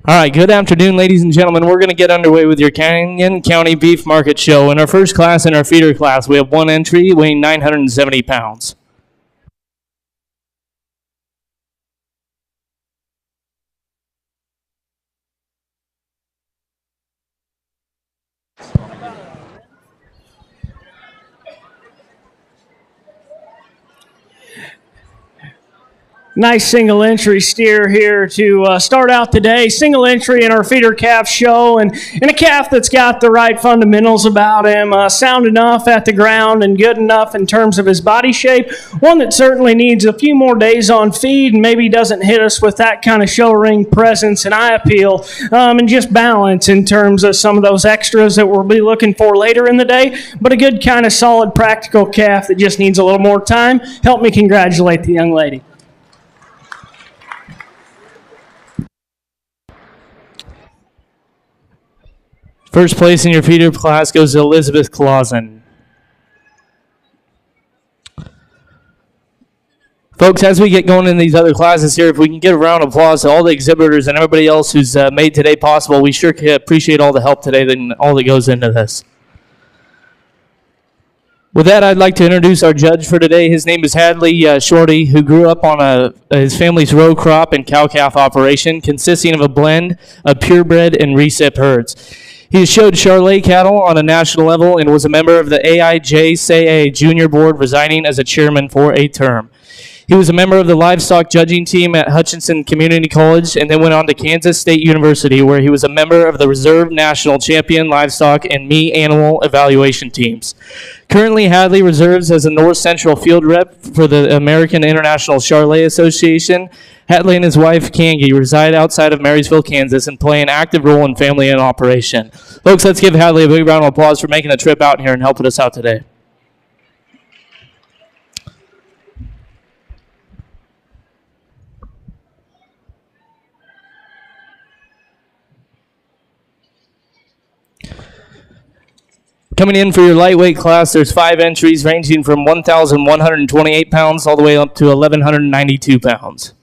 All right, good afternoon, ladies and gentlemen. We're going to get underway with your Canyon County Beef Market Show. In our first class, in our feeder class, we have one entry weighing 970 pounds. Nice single entry steer here to start out today. Single entry in our feeder calf show, and a calf that's got the right fundamentals about him. Sound enough at the ground and good enough in terms of his body shape. One that certainly needs a few more days on feed and maybe doesn't hit us with that kind of show ring presence and eye appeal and just balance in terms of some of those extras that we'll be looking for later in the day. But a good kind of solid practical calf that just needs a little more time. Help me congratulate the young lady. First place in your feeder class goes to Elizabeth Clausen. Folks, as we get going in these other classes here, if we can give a round of applause to all the exhibitors and everybody else who's made today possible, we sure appreciate all the help today and all that goes into this. With that, I'd like to introduce our judge for today. His name is Hadley Shorty, who grew up on his family's row crop and cow-calf operation, consisting of a blend of purebred and recip herds. He has showed Charolais cattle on a national level and was a member of the AIJSAA Junior Board, resigning as a chairman for a term. He was a member of the livestock judging team at Hutchinson Community College and then went on to Kansas State University, where he was a member of the Reserve National Champion Livestock and Meat Animal Evaluation teams. Currently, Hadley reserves as a North Central field rep for the American International Charolais Association. Hadley and his wife, Kangi, reside outside of Marysville, Kansas, and play an active role in family and operation. Folks, let's give Hadley a big round of applause for making the trip out here and helping us out today. Coming in for your lightweight class, there's 5 entries ranging from 1,128 pounds all the way up to 1,192 pounds.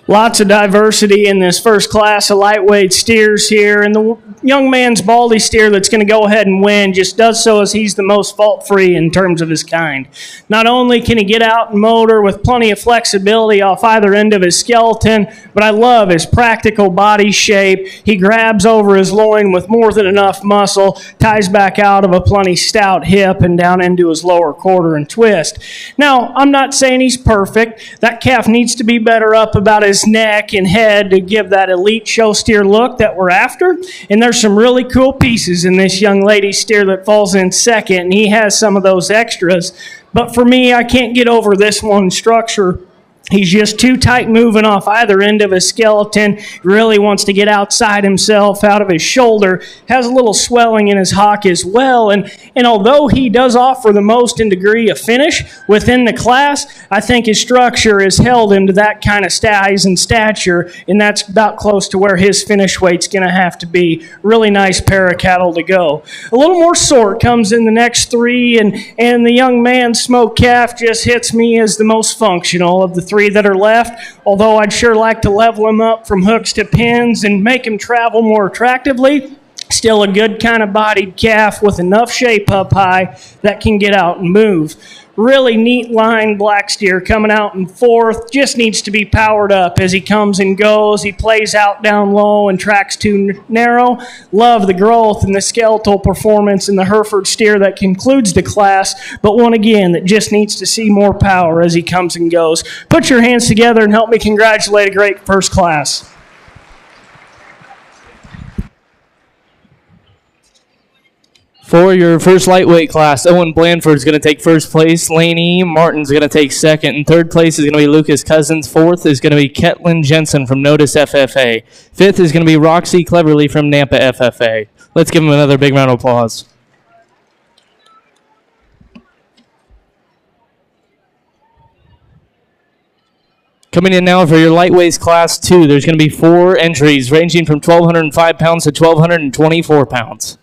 Lots of diversity in this first class of lightweight steers here, and the young man's Baldy steer that's going to go ahead and win just does so as he's the most fault-free in terms of his kind. Not only can he get out and motor with plenty of flexibility off either end of his skeleton, but I love his practical body shape. He grabs over his loin with more than enough muscle, ties back out of a plenty stout hip and down into his lower quarter and twist. Now, I'm not saying he's perfect. That calf needs to be better up about his neck and head to give that elite show steer look that we're after. And there's some really cool pieces in this young lady steer that falls in second, and he has some of those extras. But for me, I can't get over this one structure. He's just too tight moving off either end of his skeleton. Really wants to get outside himself, out of his shoulder. Has a little swelling in his hock as well. And although he does offer the most in degree of finish within the class, I think his structure has held him to that kind of size and stature, and that's about close to where his finish weight's going to have to be. Really nice pair of cattle to go. A little more sort comes in the next three, and the young man, Smoke Calf, just hits me as the most functional of the three that are left, although I'd sure like to level him up from hooks to pins and make him travel more attractively. Still a good kind of bodied calf with enough shape up high that can get out and move. Really neat line black steer coming out in fourth. Just needs to be powered up as he comes and goes. He plays out down low and tracks too narrow. Love the growth and the skeletal performance in the Hereford steer that concludes the class, but one again that just needs to see more power as he comes and goes. Put your hands together and help me congratulate a great first class. For your first lightweight class, Owen Blandford is going to take first place. Lane E. Martin's going to take second. And third place is going to be Lucas Cousins. Fourth is going to be Ketlin Jensen from Notice FFA. Fifth is going to be Roxy Cleverly from Nampa FFA. Let's give them another big round of applause. Coming in now for your lightweights class 2, there's going to be 4 entries ranging from 1,205 pounds to 1,224 pounds.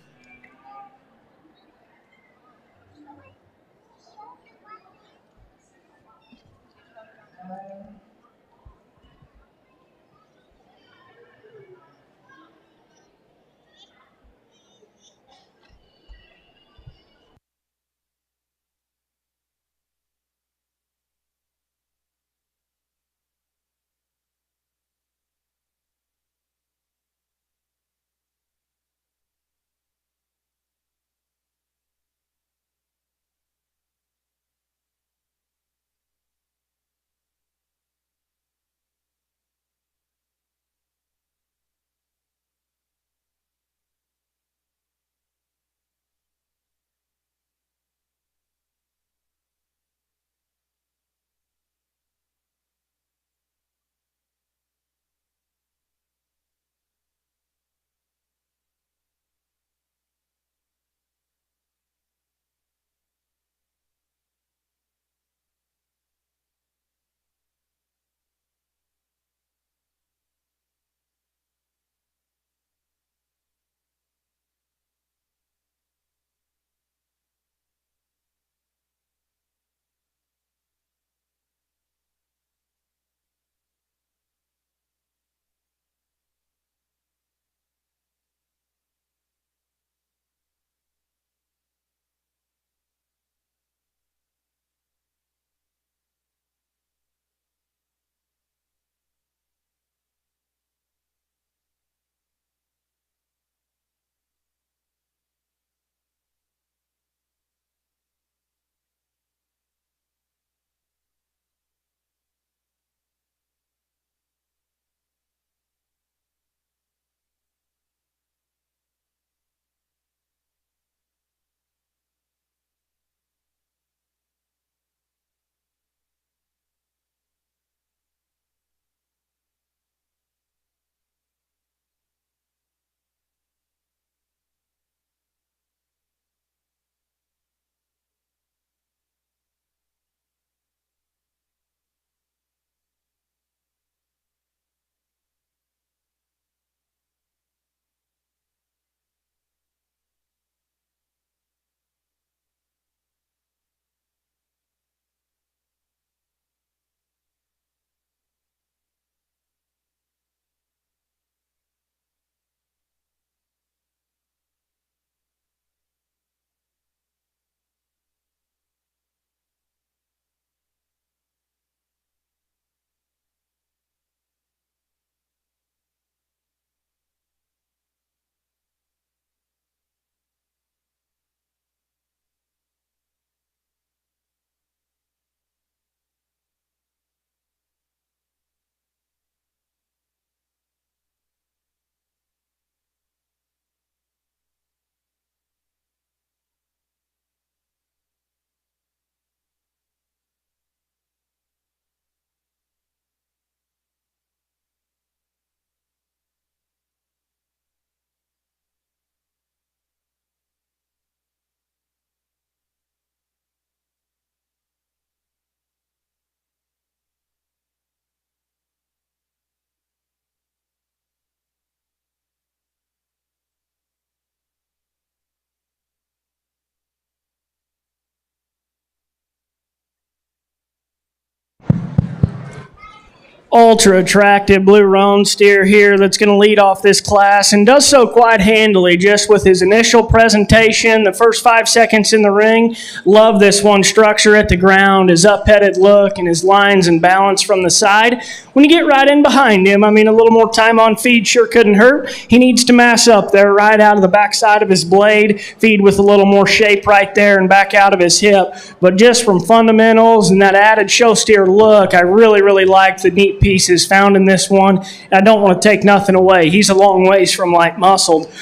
ultra attractive blue roan steer here that's going to lead off this class, and does so quite handily just with his initial presentation, the first 5 seconds in the ring. Love this one structure at the ground, his up-headed look, and his lines and balance from the side. When you get right in behind him, I mean, a little more time on feed sure couldn't hurt. He needs to mass up there right out of the backside of his blade, feed with a little more shape right there and back out of his hip. But just from fundamentals and that added show steer look, I really, really like the neat pieces found in this one. I don't want to take nothing away. He's a long ways from light muscled.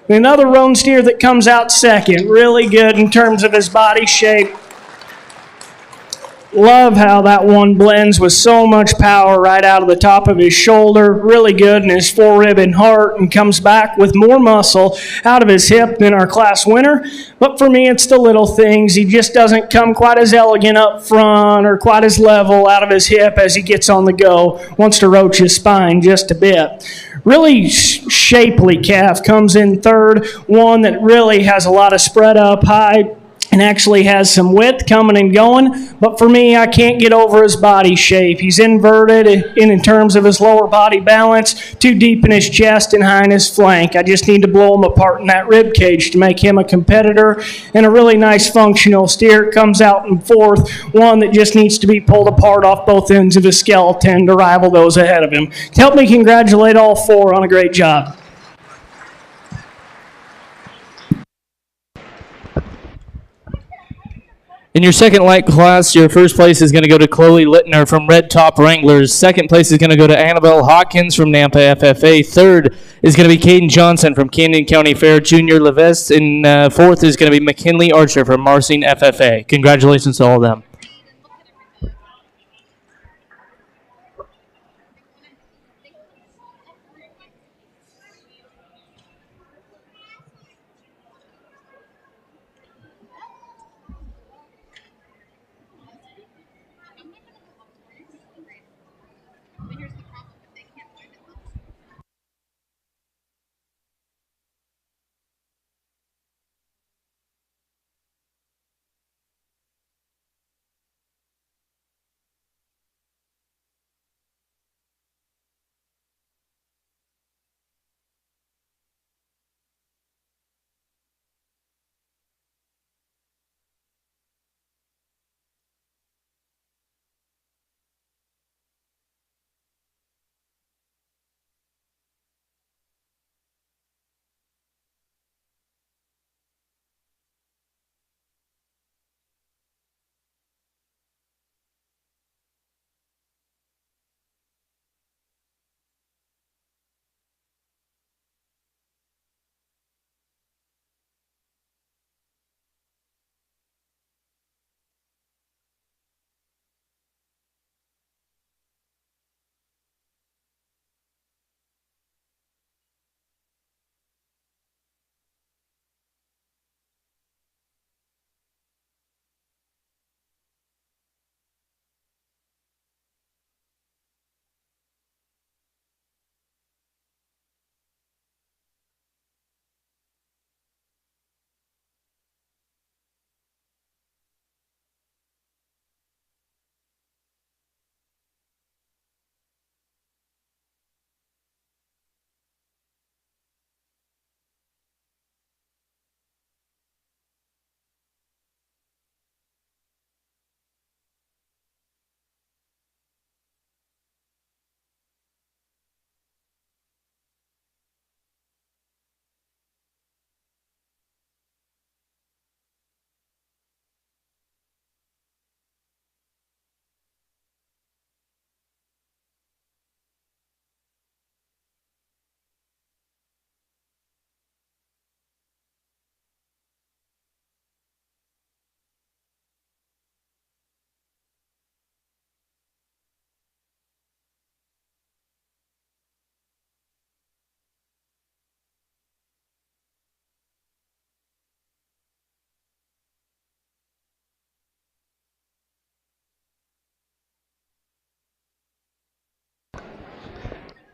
Another roan steer that comes out second, really good in terms of his body shape. Love how that one blends with so much power right out of the top of his shoulder. Really good in his forerib and heart, and comes back with more muscle out of his hip than our class winner. But for me, it's the little things. He just doesn't come quite as elegant up front or quite as level out of his hip as he gets on the go. Wants to roach his spine just a bit. Really shapely calf comes in third. One that really has a lot of spread up high and actually has some width coming and going. But for me, I can't get over his body shape. He's inverted in terms of his lower body balance, too deep in his chest and high in his flank. I just need to blow him apart in that rib cage to make him a competitor. And a really nice functional steer comes out in fourth, one that just needs to be pulled apart off both ends of his skeleton to rival those ahead of him. Help me congratulate all four on a great job. In your second light class, your first place is going to go to Chloe Littner from Red Top Wranglers. Second place is going to go to Annabelle Hawkins from Nampa FFA. Third is going to be Caden Johnson from Camden County Fair Junior Levesque. And fourth is going to be McKinley Archer from Marsing FFA. Congratulations to all of them.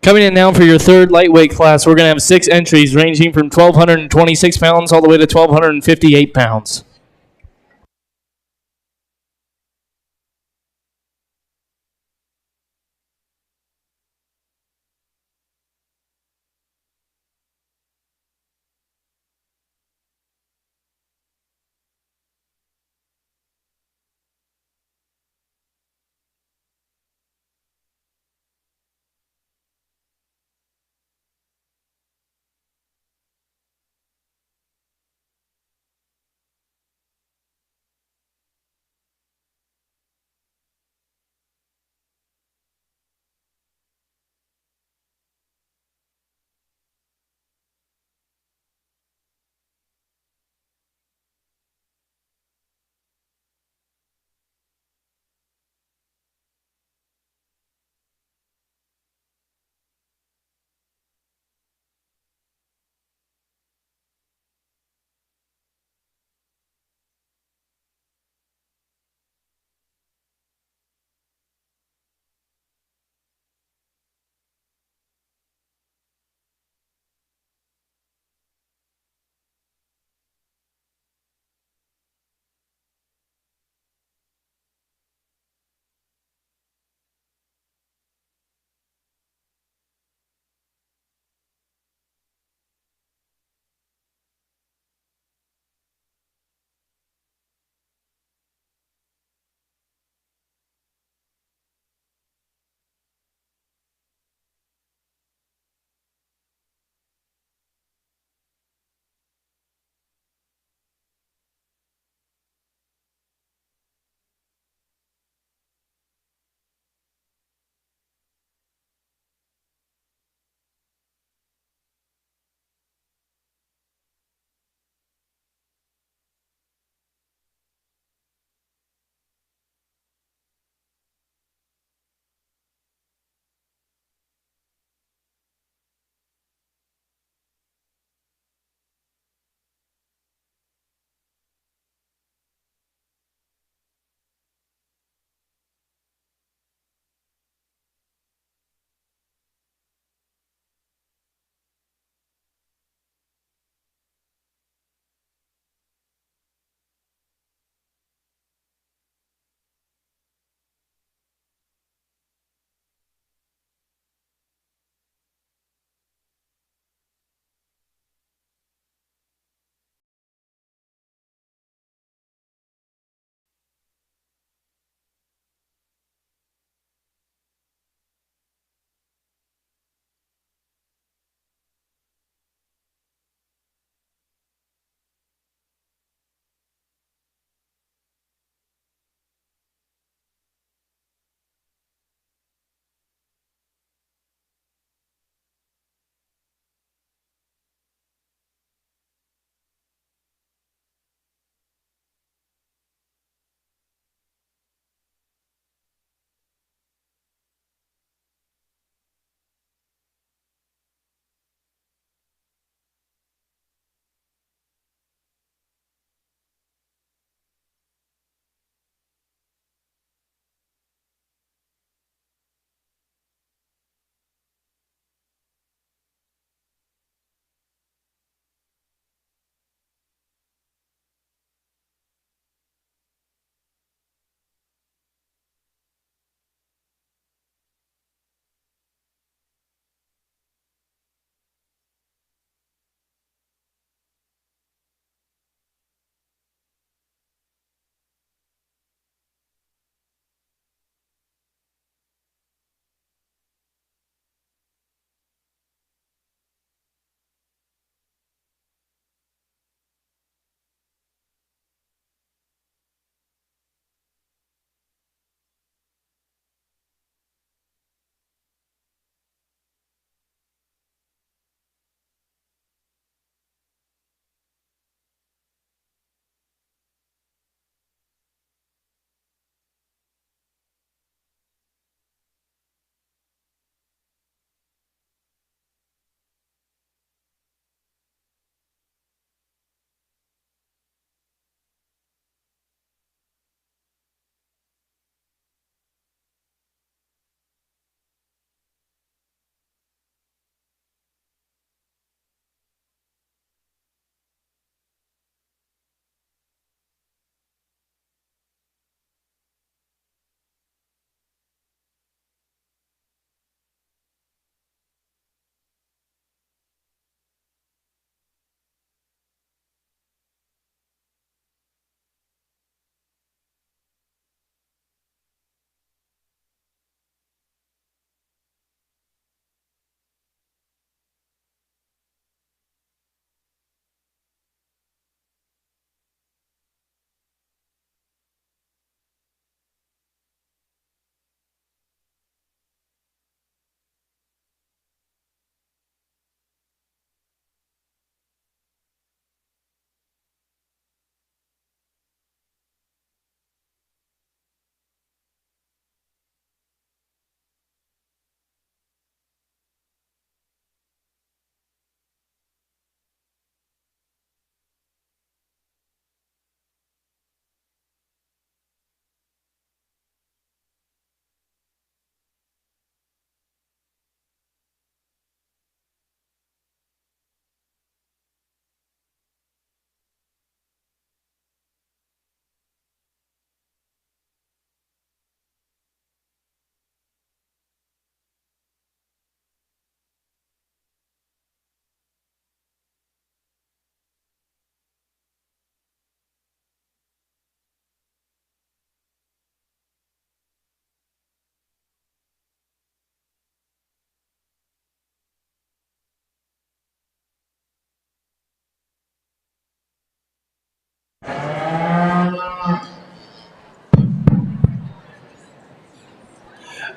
Coming in now for your third lightweight class, we're going to have 6 entries ranging from 1,226 pounds all the way to 1,258 pounds.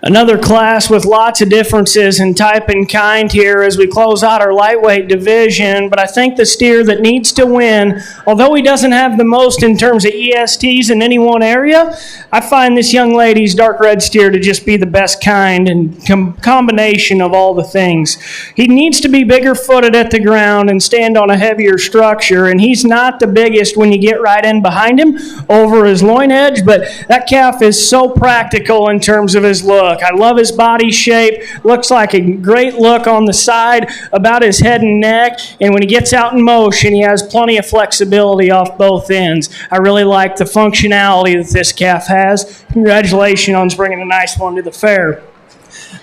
Another class with lots of differences in type and kind here as we close out our lightweight division, but I think the steer that needs to win, although he doesn't have the most in terms of ESTs in any one area, I find this young lady's dark red steer to just be the best kind and combination of all the things. He needs to be bigger footed at the ground and stand on a heavier structure, and he's not the biggest when you get right in behind him over his loin edge, but that calf is so practical in terms of his look. I love his body shape. Looks like a great look on the side about his head and neck. And when he gets out in motion, he has plenty of flexibility off both ends. I really like the functionality that this calf has. Congratulations on bringing a nice one to the fair.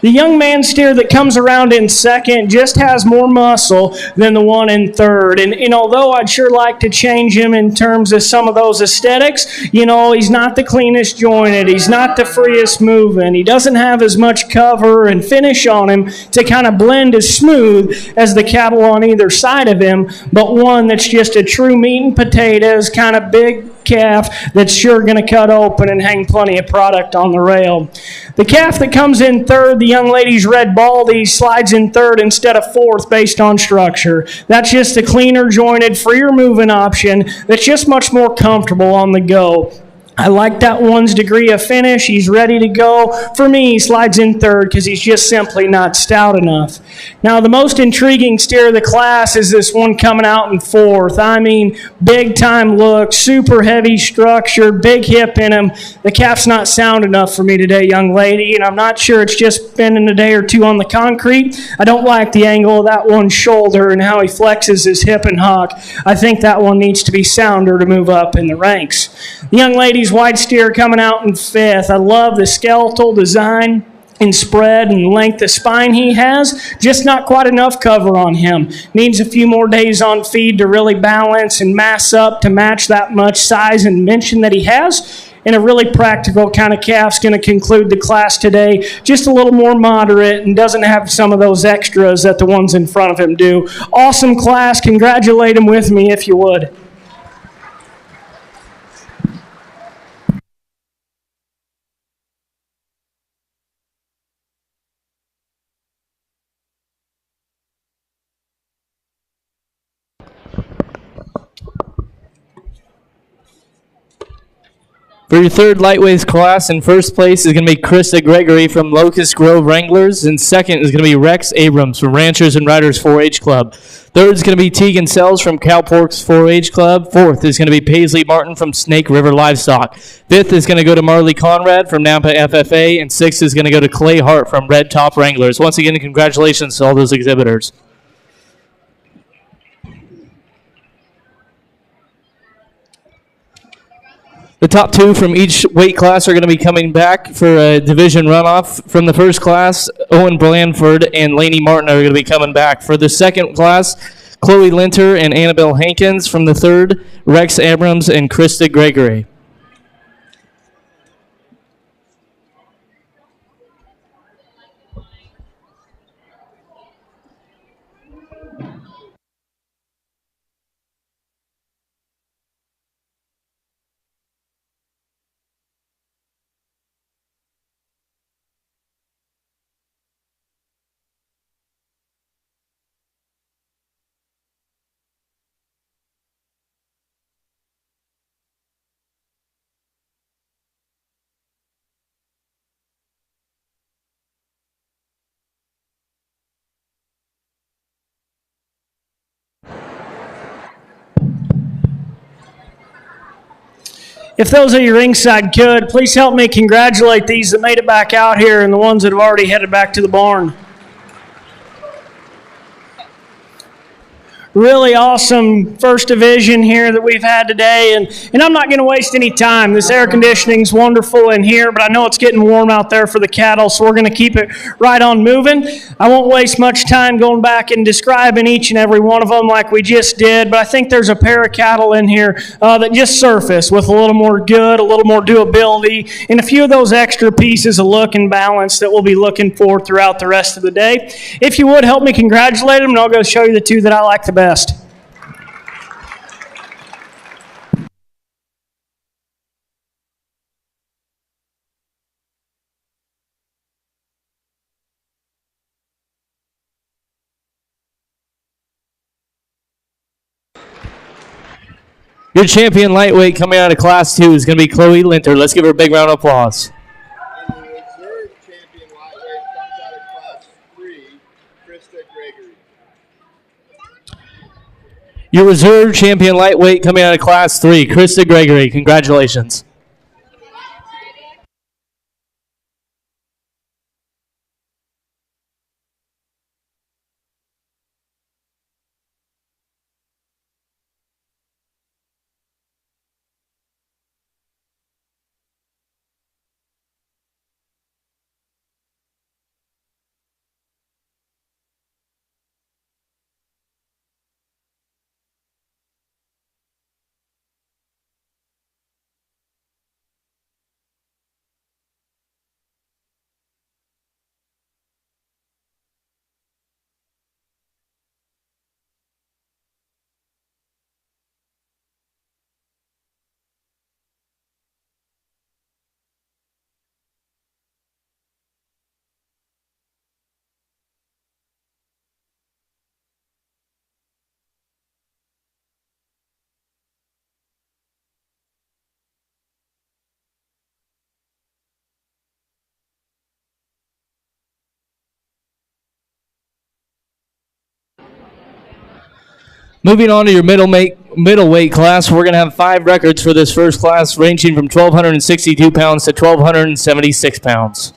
The young man steer that comes around in second just has more muscle than the one in third. And although I'd sure like to change him in terms of some of those aesthetics, he's not the cleanest jointed. He's not the freest moving. He doesn't have as much cover and finish on him to kind of blend as smooth as the cattle on either side of him, but one that's just a true meat and potatoes kind of big calf that's sure going to cut open and hang plenty of product on the rail. The calf that comes in third, the young lady's red baldy, slides in third instead of fourth based on structure. That's just a cleaner jointed, freer moving option that's just much more comfortable on the go. I like that one's degree of finish. He's ready to go. For me, he slides in third because he's just simply not stout enough. Now, the most intriguing steer of the class is this one coming out in fourth. I mean, big-time look, super heavy structure, big hip in him. The calf's not sound enough for me today, young lady, and I'm not sure it's just spending a day or two on the concrete. I don't like the angle of that one's shoulder and how he flexes his hip and hock. I think that one needs to be sounder to move up in the ranks. The young lady's white steer coming out in fifth. I love the skeletal design and spread and length of spine he has. Just not quite enough cover on him. Needs a few more days on feed to really balance and mass up to match that much size and dimension that he has. And a really practical kind of calf's going to conclude the class today. Just a little more moderate and doesn't have some of those extras that the ones in front of him do. Awesome class. Congratulate him with me if you would. For your third lightweights class, in first place is going to be Krista Gregory from Locust Grove Wranglers, and second is going to be Rex Abrams from Ranchers and Riders 4-H Club. Third is going to be Tegan Sells from Cowporks 4-H Club. Fourth is going to be Paisley Martin from Snake River Livestock. Fifth is going to go to Marley Conrad from Nampa FFA, and sixth is going to go to Clay Hart from Red Top Wranglers. Once again, congratulations to all those exhibitors. The top two from each weight class are going to be coming back for a division runoff. From the first class, Owen Blandford and Laney Martin are going to be coming back. For the second class, Chloe Linter and Annabelle Hankins. From the third, Rex Abrams and Krista Gregory. If those of you ringside could, please help me congratulate these that made it back out here and the ones that have already headed back to the barn. Really awesome first division here that we've had today, and I'm not going to waste any time. This air conditioning's wonderful in here, but I know it's getting warm out there for the cattle, so we're going to keep it right on moving. I won't waste much time going back and describing each and every one of them like we just did, but I think there's a pair of cattle in here that just surface with a little more good, a little more doability, and a few of those extra pieces of look and balance that we'll be looking for throughout the rest of the day. If you would, help me congratulate them, and I'll go show you the two that I like the best. Your champion lightweight coming out of Class 2 is going to be Chloe Linter. Let's give her a big round of applause. And the reserve champion lightweight comes out of Class 3, Krista Gregory. Your reserve champion lightweight coming out of Class 3, Krista Gregory. Congratulations. Moving on to your middleweight class, we're going to have 5 records for this first class, ranging from 1,262 pounds to 1,276 pounds.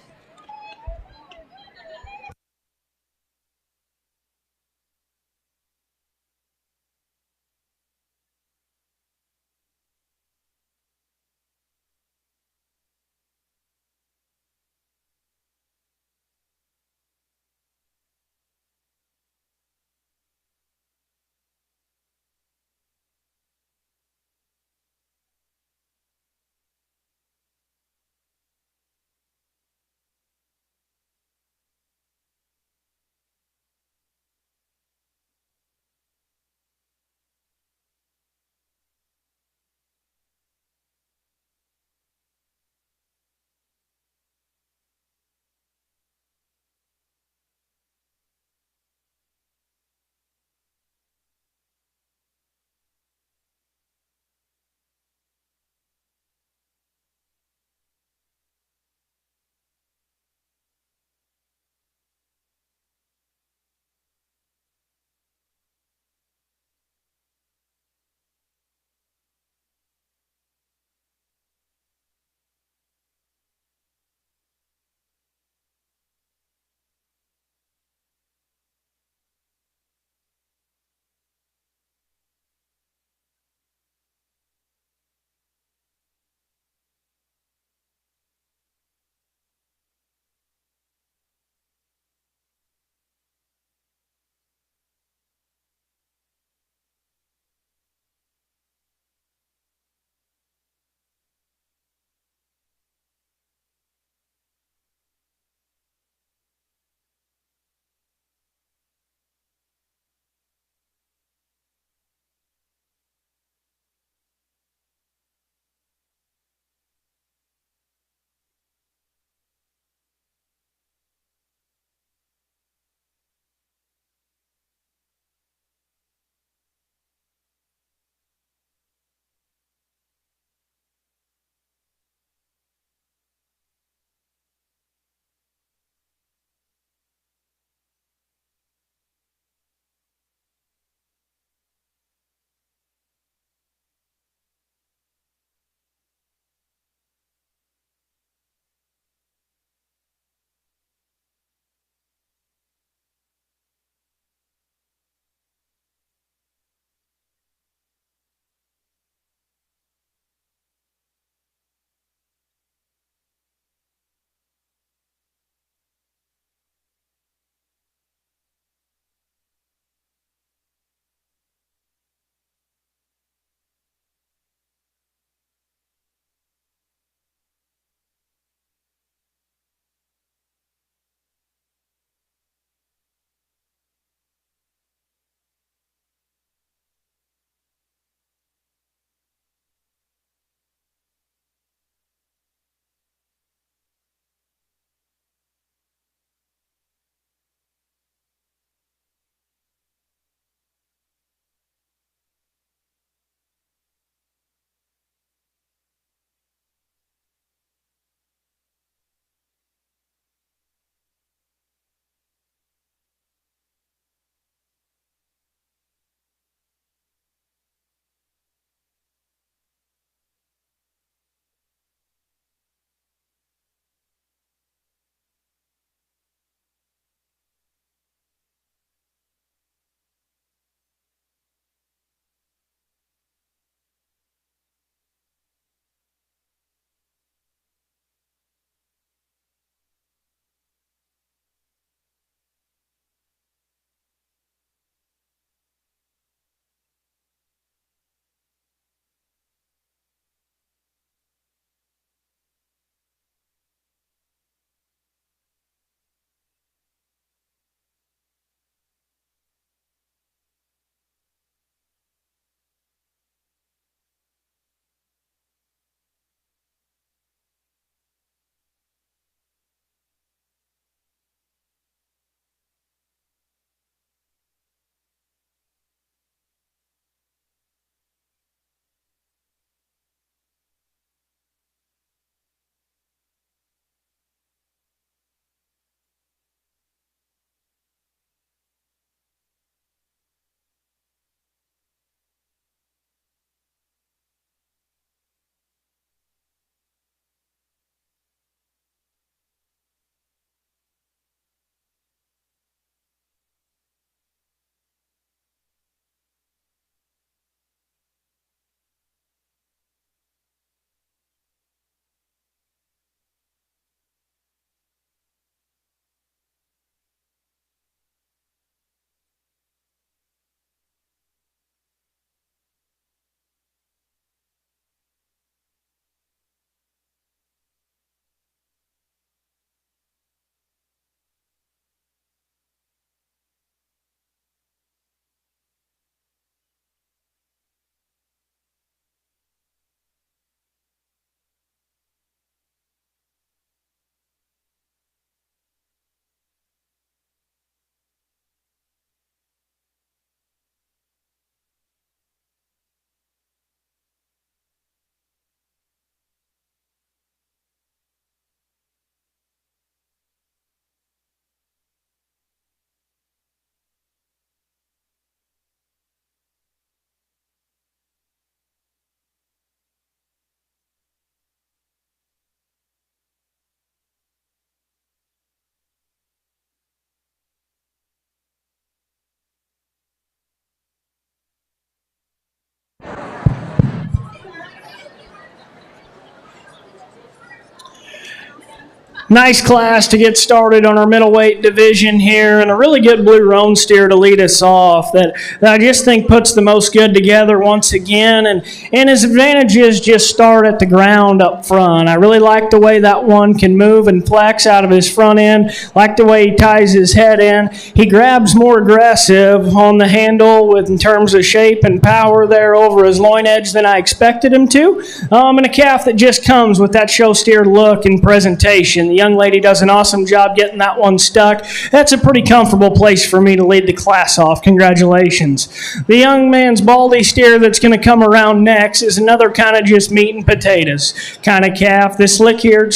Nice class to get started on our middleweight division here, and a really good blue roan steer to lead us off that I just think puts the most good together once again, and his advantages just start at the ground up front. I really like the way that one can move and flex out of his front end, like the way he ties his head in. He grabs more aggressive on the handle in terms of shape and power there over his loin edge than I expected him to, and a calf that just comes with that show steer look and presentation. The young lady does an awesome job getting that one stuck. That's a pretty comfortable place for me to lead the class off. Congratulations. The young man's baldy steer that's going to come around next is another kind of just meat and potatoes kind of calf. This slick-haired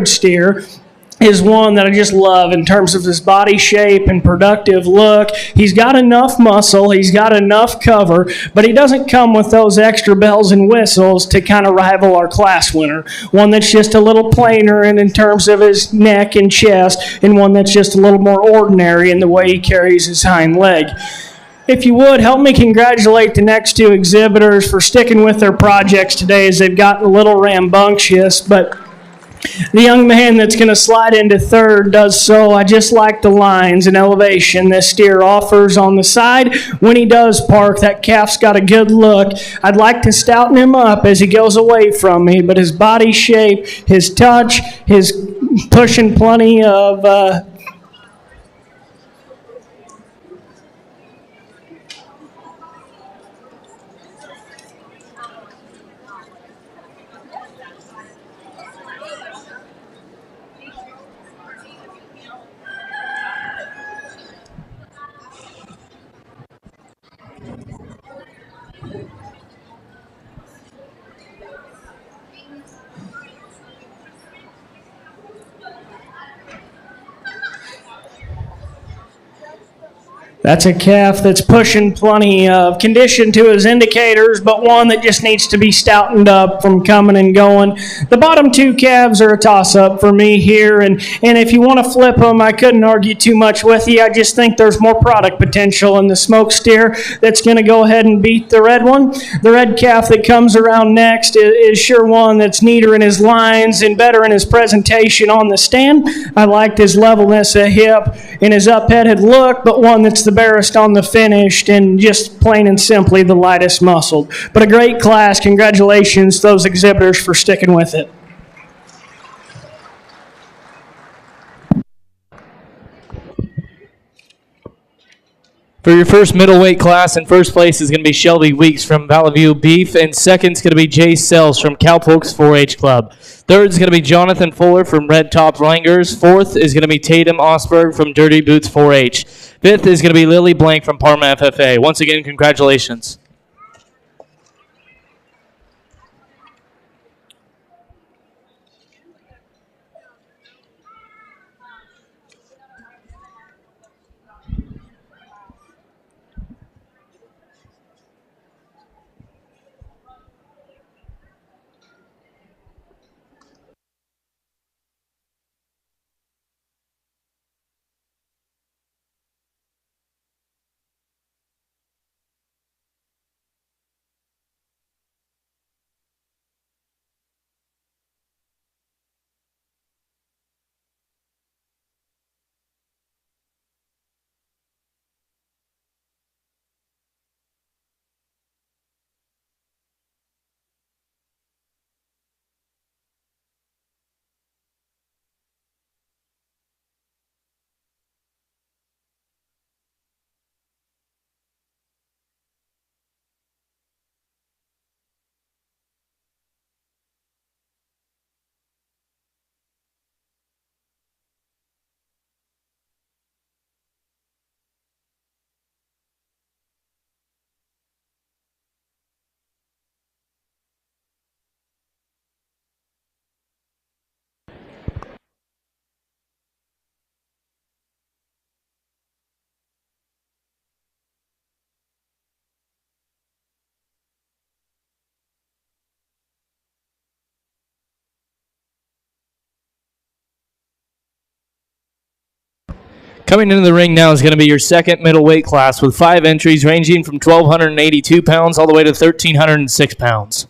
steer is one that I just love in terms of his body shape and productive look. He's got enough muscle, he's got enough cover, but he doesn't come with those extra bells and whistles to kind of rival our class winner. One that's just a little plainer in terms of his neck and chest, and one that's just a little more ordinary in the way he carries his hind leg. If you would, help me congratulate the next two exhibitors for sticking with their projects today as they've gotten a little rambunctious, but the young man that's going to slide into third does so. I just like the lines and elevation this steer offers on the side. When he does park, that calf's got a good look. I'd like to stouten him up as he goes away from me, but his body shape, his touch, his pushing plenty of That's a calf that's pushing plenty of condition to his indicators, but one that just needs to be stoutened up from coming and going. The bottom two calves are a toss-up for me here, and if you want to flip them, I couldn't argue too much with you. I just think there's more product potential in the smoke steer that's going to go ahead and beat the red one. The red calf that comes around next is sure one that's neater in his lines and better in his presentation on the stand. I liked his levelness of hip and his up-headed look, but one that's the barest on the finished and just plain and simply the lightest muscled. But a great class. Congratulations to those exhibitors for sticking with it. For your first middleweight class, in first place is going to be Shelby Weeks from Valley View Beef, and second is going to be Jay Sells from Cowpokes 4-H Club. Third is going to be Jonathan Fuller from Red Top Wranglers. Fourth is going to be Tatum Osberg from Dirty Boots 4-H. Fifth is going to be Lily Blank from Parma FFA. Once again, congratulations. Coming into the ring now is going to be your second middleweight class with 5 entries ranging from 1,282 pounds all the way to 1,306 pounds.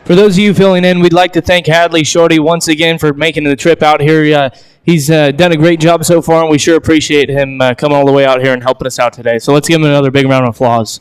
For those of you filling in, we'd like to thank Hadley Shorty once again for making the trip out here. He's done a great job so far, and we sure appreciate him coming all the way out here and helping us out today. So let's give him another big round of applause.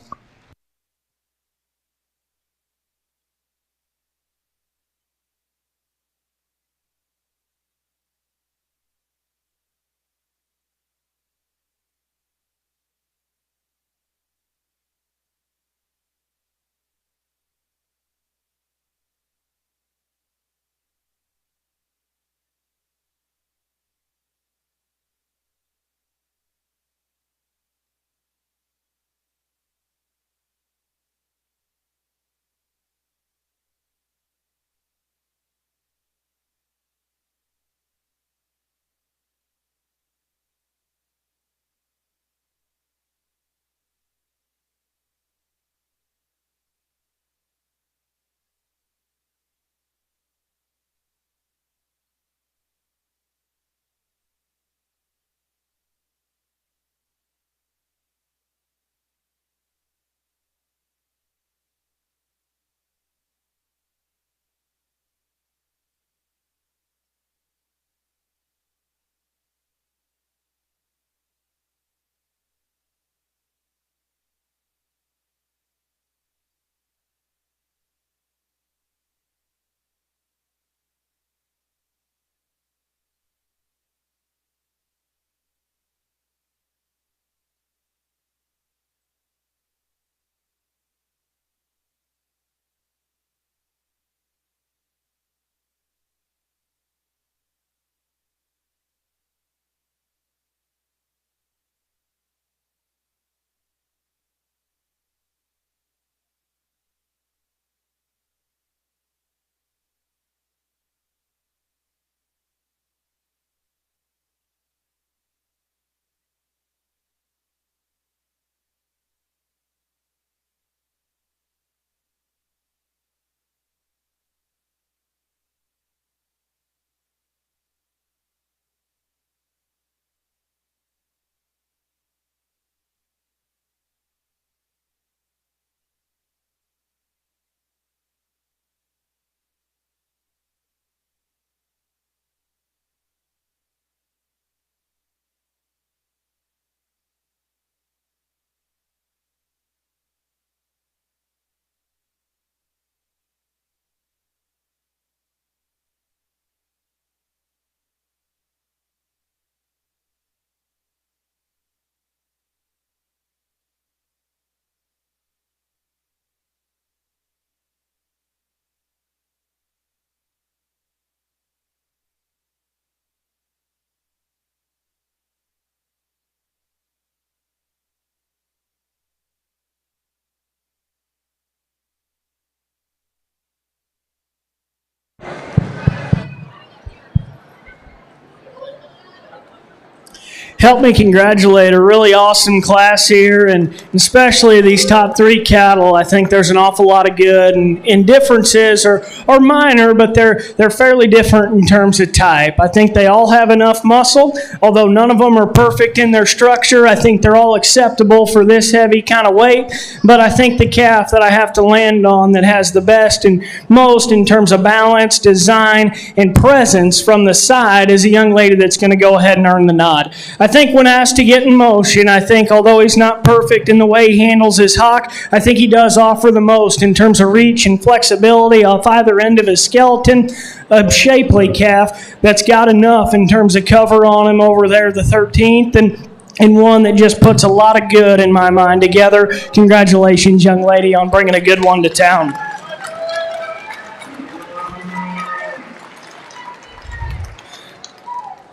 Help me congratulate a really awesome class here, and especially these top three cattle. I think there's an awful lot of good, and differences are minor, but they're fairly different in terms of type. I think they all have enough muscle, although none of them are perfect in their structure. I think they're all acceptable for this heavy kind of weight, but I think the calf that I have to land on that has the best and most in terms of balance, design, and presence from the side is a young lady that's going to go ahead and earn the nod. I think when asked to get in motion, I think although he's not perfect in the way he handles his hock, I think he does offer the most in terms of reach and flexibility off either end of his skeleton. A shapely calf that's got enough in terms of cover on him over there, the 13th, and one that just puts a lot of good in my mind together. Congratulations, young lady, on bringing a good one to town.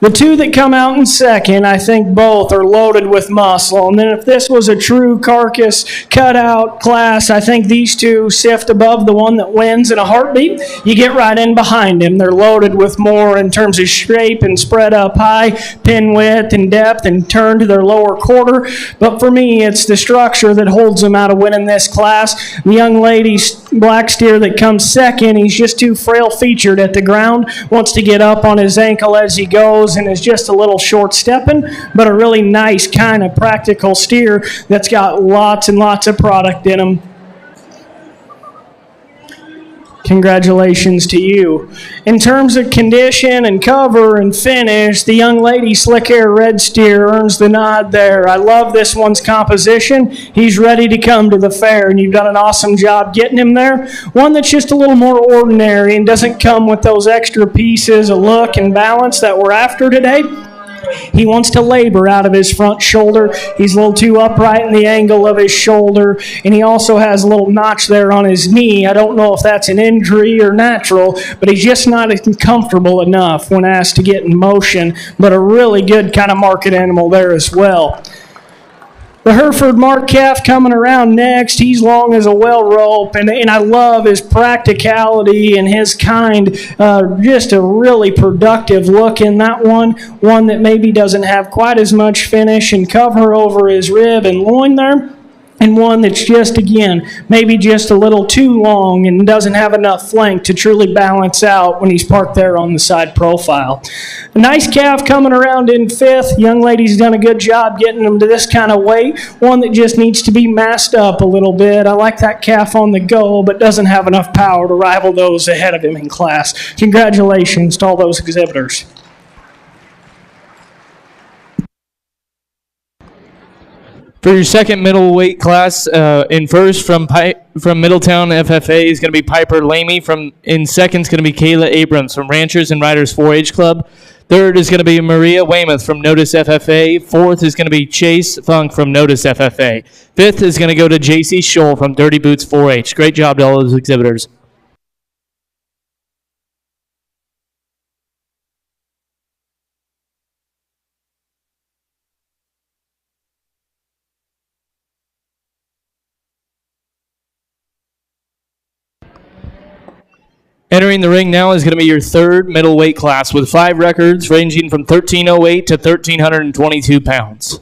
The two that come out in second, I think both are loaded with muscle. And then if this was a true carcass cutout class, I think these two sift above the one that wins in a heartbeat. You get right in behind him. They're loaded with more in terms of shape and spread up high, pin width and depth, and turn to their lower quarter. But for me, it's the structure that holds them out of winning this class. The young lady's black steer that comes second, he's just too frail featured at the ground, wants to get up on his ankle as he goes, and is just a little short stepping, but a really nice kind of practical steer that's got lots and lots of product in him. Congratulations to you. In terms of condition and cover and finish, the young lady Slick Hair Red Steer earns the nod there. I love this one's composition. He's ready to come to the fair, and you've done an awesome job getting him there. One that's just a little more ordinary and doesn't come with those extra pieces of look and balance that we're after today. He wants to labor out of his front shoulder. He's a little too upright in the angle of his shoulder, and he also has a little notch there on his knee. I don't know if that's an injury or natural, but he's just not comfortable enough when asked to get in motion, but a really good kind of market animal there as well. The Hereford Mark calf coming around next. He's long as a well rope, and I love his practicality and his kind. Just a really productive look in that one. One that maybe doesn't have quite as much finish and cover over his rib and loin there. And one that's just, again, maybe just a little too long and doesn't have enough flank to truly balance out when he's parked there on the side profile. A nice calf coming around in fifth. Young lady's done a good job getting him to this kind of weight. One that just needs to be masked up a little bit. I like that calf on the go, but doesn't have enough power to rival those ahead of him in class. Congratulations to all those exhibitors. For your second middleweight class, in first from Middletown FFA is going to be Piper Lamy. In second is going to be Kayla Abrams from Ranchers and Riders 4-H Club. Third is going to be Maria Weymouth from Notice FFA. Fourth is going to be Chase Funk from Notice FFA. Fifth is going to go to JC Scholl from Dirty Boots 4-H. Great job to all those exhibitors. Entering the ring now is going to be your third middleweight class with 5 records ranging from 1308 to 1,322 pounds.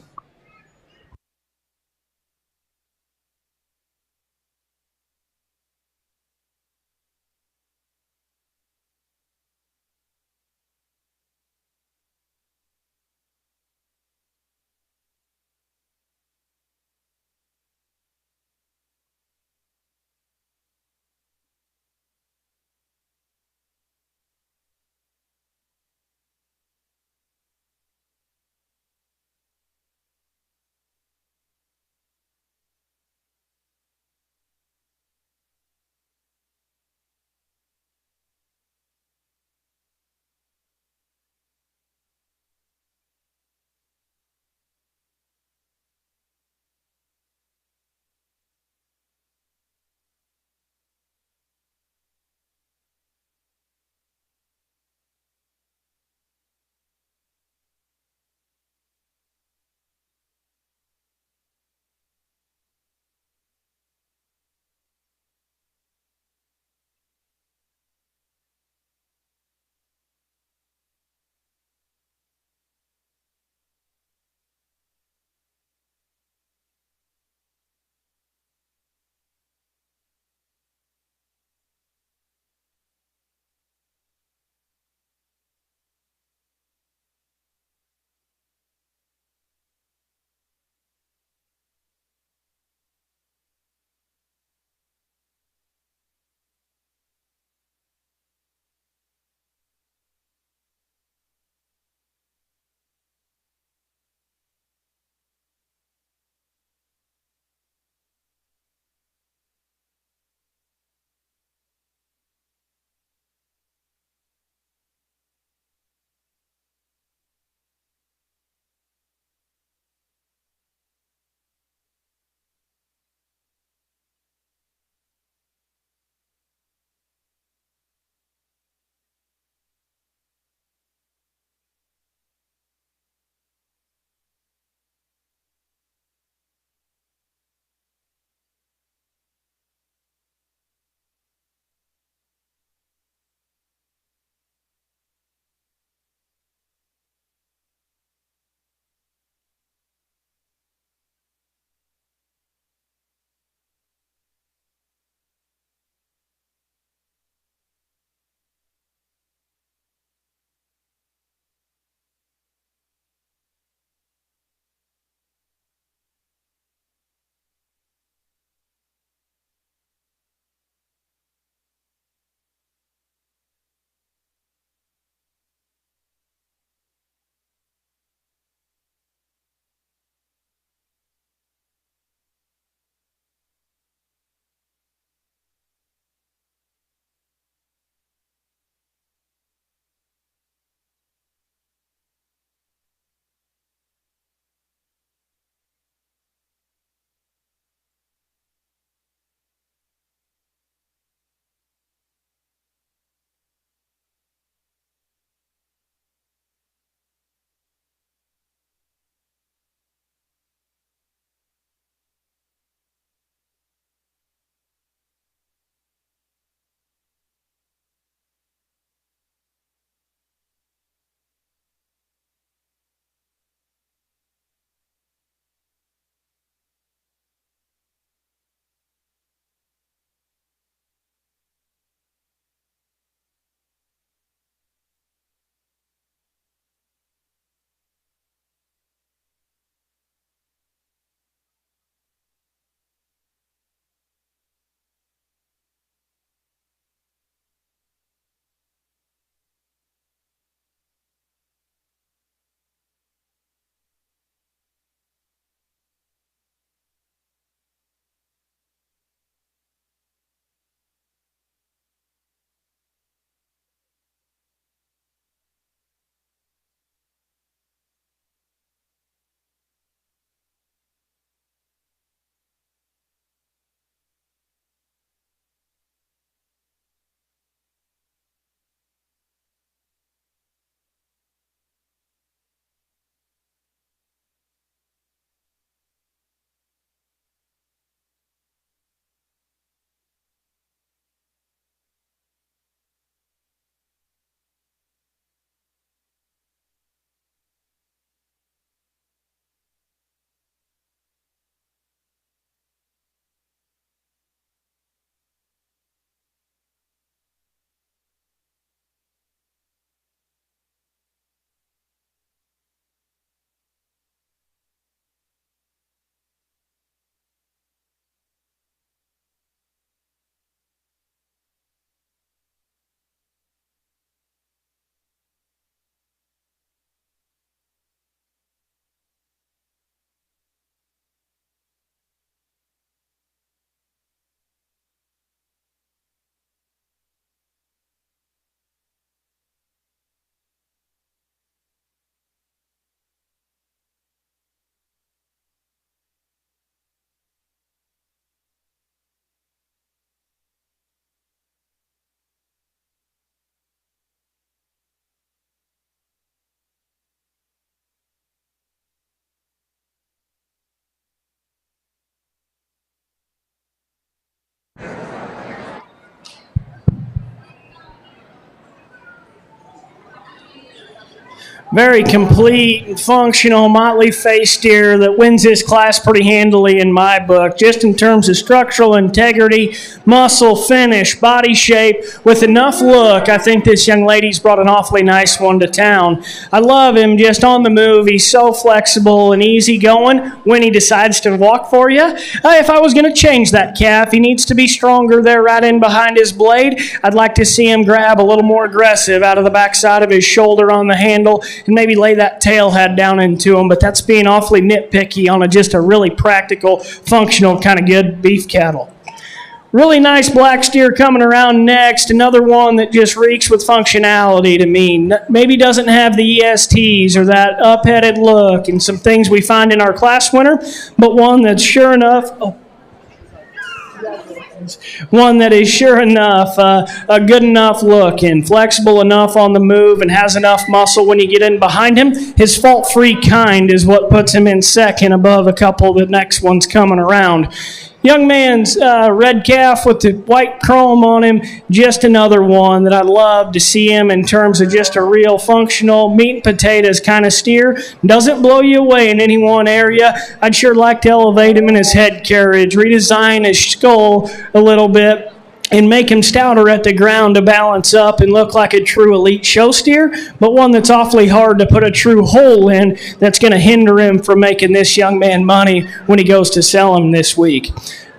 Very complete and functional motley face steer that wins this class pretty handily in my book, just in terms of structural integrity, muscle, finish, body shape. With enough look, I think this young lady's brought an awfully nice one to town. I love him just on the move. He's so flexible and easygoing when he decides to walk for you. If I was going to change that calf, he needs to be stronger there right in behind his blade. I'd like to see him grab a little more aggressive out of the backside of his shoulder on the handle and maybe lay that tail head down into him, but that's being awfully nitpicky on just a really practical, functional, kind of good beef cattle. Really nice black steer coming around next. Another one that just reeks with functionality to me. Maybe doesn't have the ESTs or that up-headed look and some things we find in our class winner, but one that's sure enough... One that is sure enough a good enough look and flexible enough on the move and has enough muscle when you get in behind him. His fault-free kind is what puts him in second above a couple of the next ones coming around. Young man's red calf with the white chrome on him, just another one that I'd love to see him in terms of just a real functional meat and potatoes kind of steer. Doesn't blow you away in any one area. I'd sure like to elevate him in his head carriage, redesign his skull a little bit, and make him stouter at the ground to balance up and look like a true elite show steer, but one that's awfully hard to put a true hole in that's going to hinder him from making this young man money when he goes to sell him this week.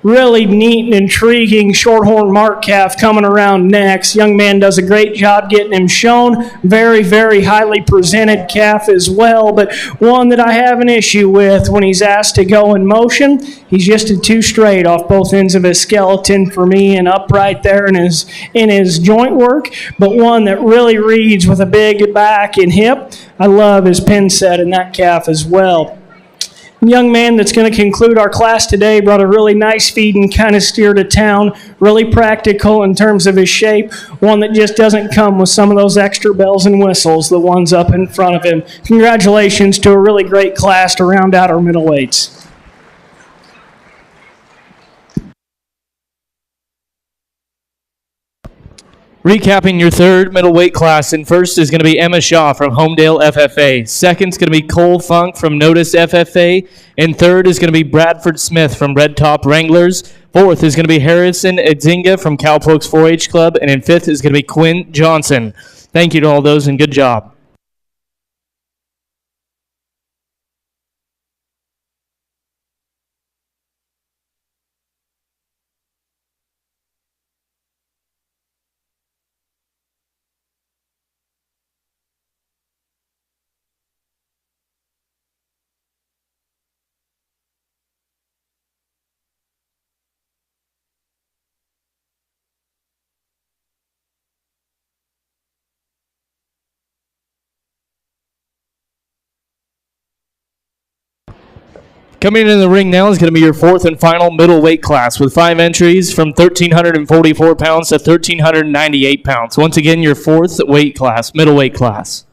Really neat and intriguing shorthorn mark calf coming around next. Young man does a great job getting him shown. Very, very highly presented calf as well, but one that I have an issue with when he's asked to go in motion. He's just too straight off both ends of his skeleton for me and upright there in his joint work, but one that really reads with a big back and hip. I love his pin set in that calf as well. Young man that's going to conclude our class today brought a really nice feeding kind of steer to town, really practical in terms of his shape, one that just doesn't come with some of those extra bells and whistles, the ones up in front of him. Congratulations to a really great class to round out our middleweights. Recapping your third middleweight class, in first is going to be Emma Shaw from Homedale FFA. Second is going to be Cole Funk from Notice FFA. And third is going to be Bradford Smith from Red Top Wranglers. Fourth is going to be Harrison Edzinga from Cowpokes 4-H Club. And in fifth is going to be Quinn Johnson. Thank you to all those and good job. Coming in the ring now is going to be your fourth and final middleweight class with 5 entries from 1,344 pounds to 1,398 pounds. Once again, your fourth weight class, middleweight class.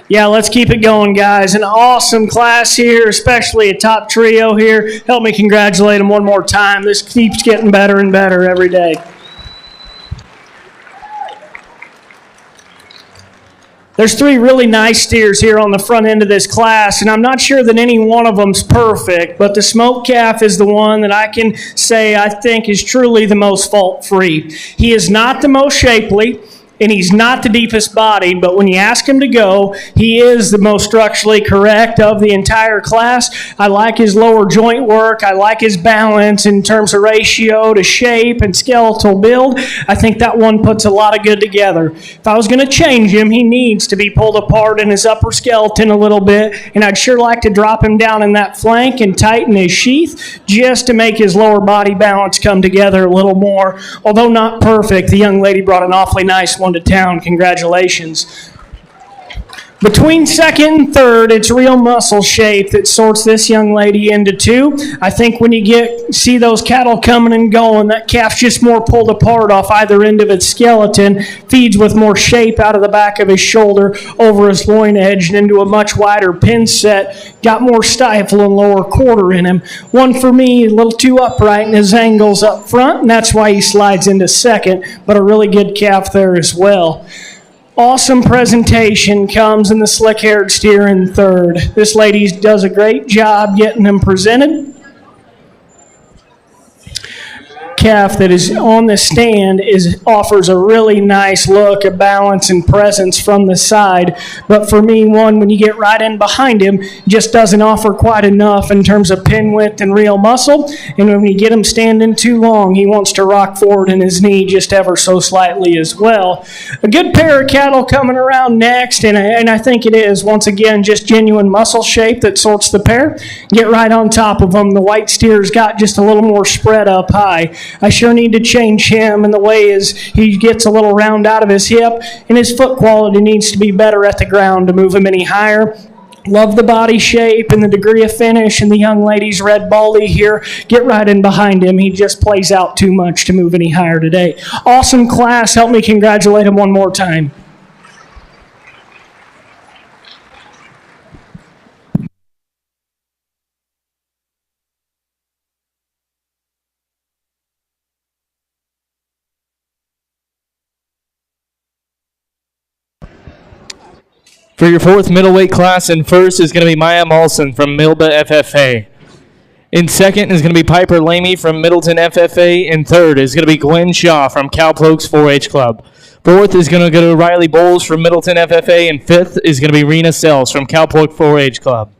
Yeah, let's keep it going, guys. An awesome class here, especially a top trio here. Help me congratulate them one more time. This keeps getting better and better every day. There's 3 really nice steers here on the front end of this class, and I'm not sure that any one of them's perfect, but the smoked calf is the one that I can say I think is truly the most fault-free. He is not the most shapely, and he's not the deepest bodied, but when you ask him to go, he is the most structurally correct of the entire class. I like his lower joint work. I like his balance in terms of ratio to shape and skeletal build. I think that one puts a lot of good together. If I was going to change him, he needs to be pulled apart in his upper skeleton a little bit, and I'd sure like to drop him down in that flank and tighten his sheath just to make his lower body balance come together a little more. Although not perfect, the young lady brought an awfully nice one to town. Congratulations. Between second and third, it's real muscle shape that sorts this young lady into 2. I think when you see those cattle coming and going, that calf's just more pulled apart off either end of its skeleton, feeds with more shape out of the back of his shoulder over his loin edge and into a much wider pin set, got more stifle and lower quarter in him. One for me, a little too upright in his angles up front, and that's why he slides into second, but a really good calf there as well. Awesome presentation comes in the slick-haired steer in third. This lady does a great job getting them presented. Calf that is on the stand offers a really nice look of balance and presence from the side, but for me, when you get right in behind him, just doesn't offer quite enough in terms of pin width and real muscle, and when you get him standing too long, he wants to rock forward in his knee just ever so slightly as well. A good pair of cattle coming around next, and I think it is, once again, just genuine muscle shape that sorts the pair. Get right on top of them. The white steer's got just a little more spread up high. I sure need to change him, and the way is he gets a little round out of his hip, and his foot quality needs to be better at the ground to move him any higher. Love the body shape and the degree of finish, and the young lady's red baldy here. Get right in behind him. He just plays out too much to move any higher today. Awesome class. Help me congratulate him one more time. For your 4th middleweight class, in first is going to be Maya Molson from Milba FFA. In second is going to be Piper Lamy from Middleton FFA. In third is going to be Gwen Shaw from Cowpokes 4-H Club. Fourth is going to go to Riley Bowles from Middleton FFA. And fifth is going to be Rena Sells from Cowpoke 4-H Club.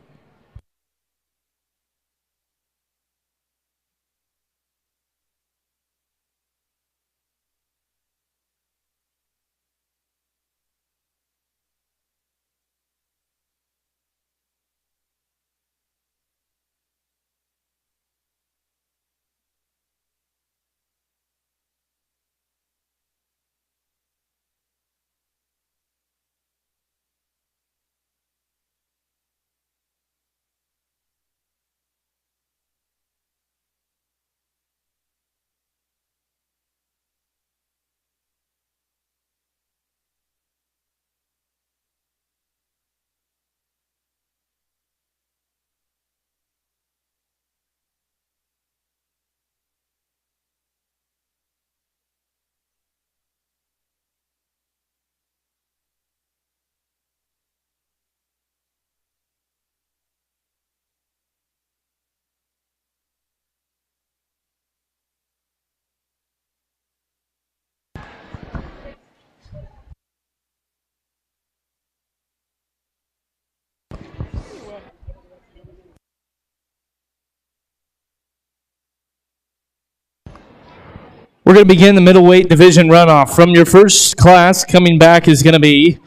We're going to begin the middleweight division runoff. From your first class, coming back is going to be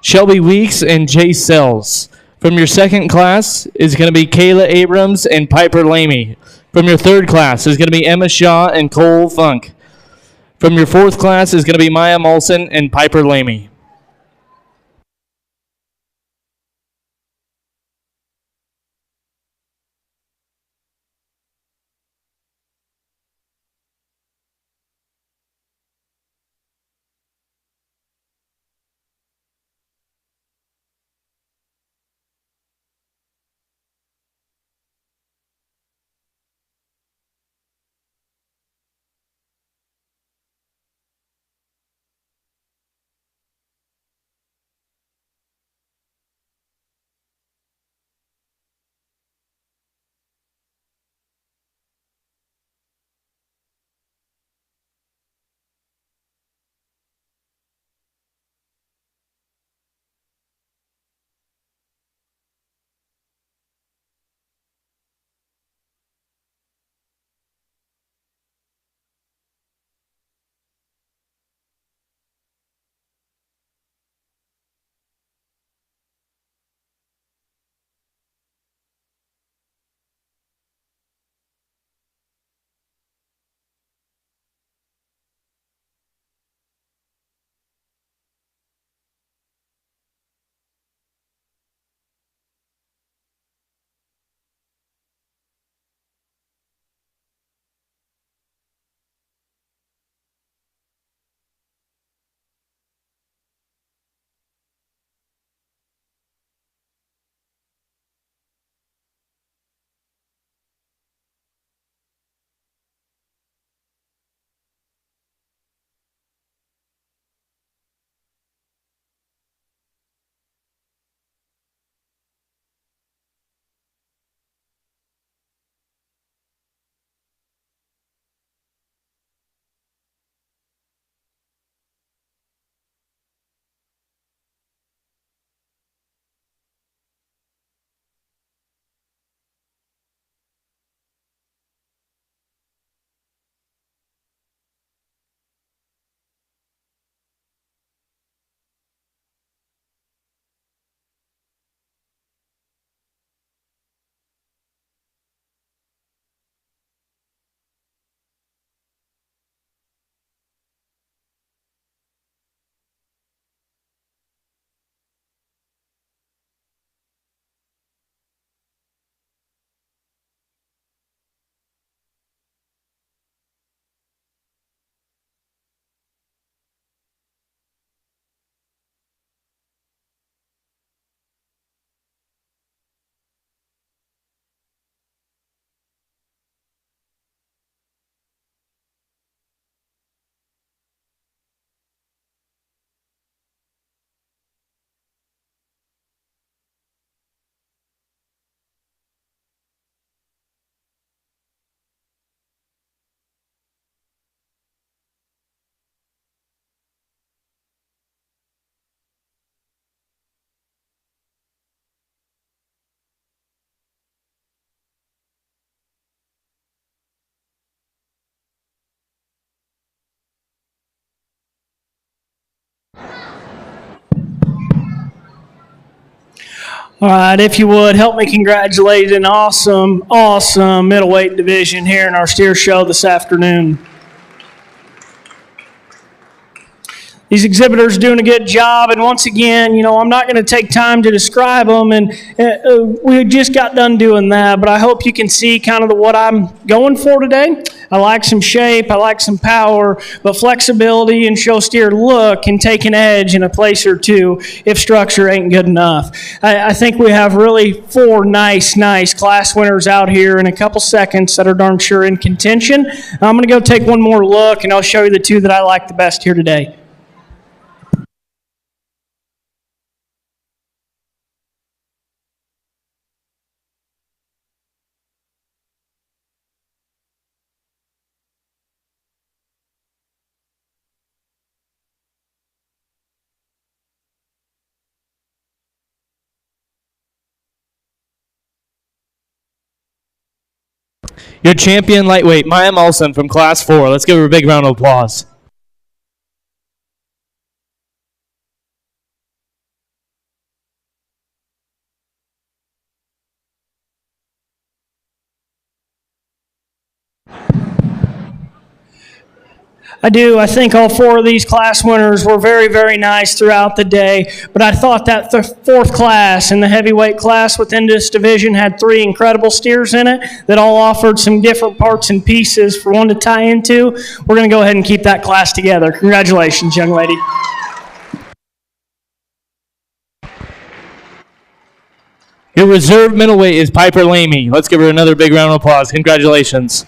Shelby Weeks and Jay Sells. From your second class is going to be Kayla Abrams and Piper Lamy. From your third class is going to be Emma Shaw and Cole Funk. From your fourth class is going to be Maya Molson and Piper Lamy. All right, if you would, help me congratulate an awesome middleweight division here in our steer show this afternoon. These exhibitors are doing a good job, and once again, I'm not going to take time to describe them, and we just got done doing that, but I hope you can see kind of what I'm going for today. I like some shape, I like some power, but flexibility and show steer look can take an edge in a place or two if structure ain't good enough. I think we have really four nice class winners out here in a couple seconds that are darn sure in contention. I'm going to go take one more look, and I'll show you the two that I like the best here today. Your champion lightweight, Maya Molson from Class 4. Let's give her a big round of applause. I think all four of these class winners were very nice throughout the day, but I thought that the fourth class in the heavyweight class within this division had three incredible steers in it that all offered some different parts and pieces for one to tie into. We're going to go ahead and keep that class together. Congratulations, young lady. Your reserve middleweight is Piper Lamey. Let's give her another big round of applause. Congratulations.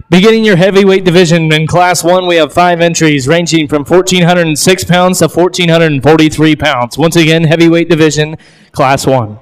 Beginning your heavyweight division in Class 1, we have 5 entries ranging from 1,406 pounds to 1,443 pounds. Once again, heavyweight division, Class 1.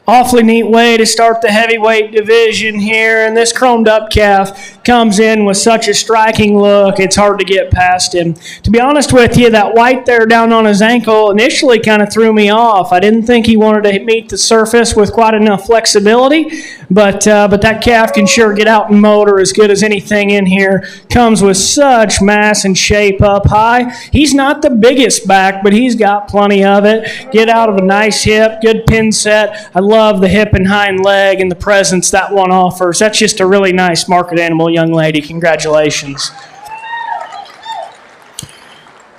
Awfully neat way to start the heavyweight division here, and this chromed up calf comes in with such a striking look, it's hard to get past him. To be honest with you, that white there down on his ankle initially kind of threw me off. I didn't think he wanted to meet the surface with quite enough flexibility, but that calf can sure get out and motor as good as anything in here. Comes with such mass and shape up high. He's not the biggest back, but he's got plenty of it. Get out of a nice hip, good pin set. I love the hip and hind leg and the presence that one offers. That's just a really nice market animal, young lady. Congratulations.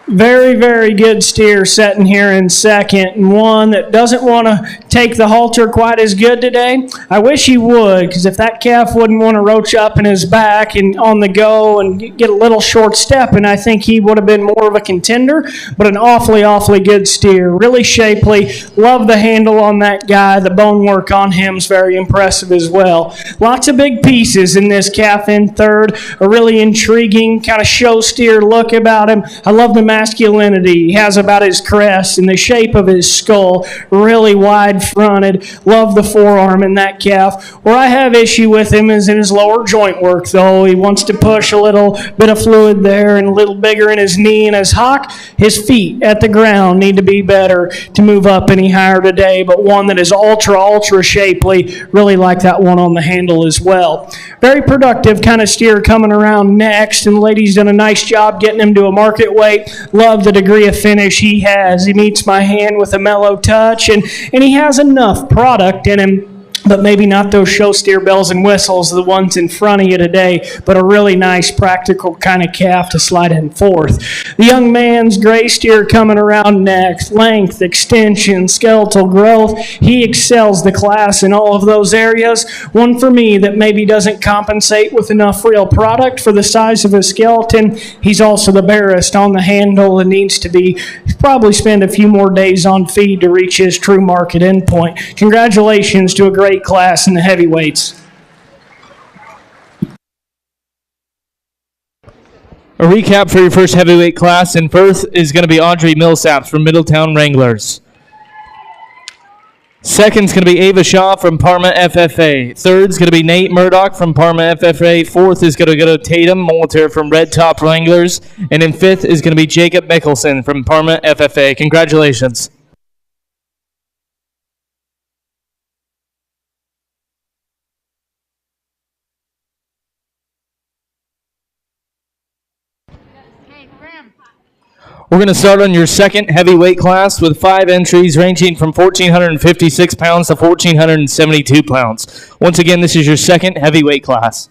Very, very good steer sitting here in second, and one that doesn't want to take the halter quite as good today. I wish he would, because if that calf wouldn't want to roach up in his back and on the go and get a little short step, and I think he would have been more of a contender, but an awfully, awfully good steer. Really shapely. Love the handle on that guy. The bone work on him is very impressive as well. Lots of big pieces in this calf in third. A really intriguing kind of show steer look about him. I love the masculinity he has about his crest and the shape of his skull, really wide fronted. Love the forearm in that calf. Where I have issue with him is in his lower joint work, though. He wants to push a little bit of fluid there and a little bigger in his knee and his hock. His feet at the ground need to be better to move up any higher today, but one that is ultra, ultra shapely. Really like that one on the handle as well. Very productive kind of steer coming around next, and the lady's done a nice job getting him to a market weight. Love the degree of finish he has. He meets my hand with a mellow touch, and he has enough product in him, but maybe not those show steer bells and whistles, the ones in front of you today, but a really nice, practical kind of calf to slide in fourth. The young man's gray steer coming around next. Length, extension, skeletal growth. He excels the class in all of those areas. One for me that maybe doesn't compensate with enough real product for the size of his skeleton. He's also the barest on the handle and needs to be probably spend a few more days on feed to reach his true market endpoint. Congratulations to a great class in the heavyweights. A recap for your first heavyweight class. In first is going to be Audrey Millsaps from Middletown Wranglers. Second's going to be Ava Shaw from Parma FFA. Third's going to be Nate Murdoch from Parma FFA. Fourth is going to go to Tatum Moulter from Red Top Wranglers. And in fifth is going to be Jacob Mickelson from Parma FFA. Congratulations. We're going to start on your second heavyweight class with 5 entries ranging from 1,456 pounds to 1,472 pounds. Once again, this is your second heavyweight class.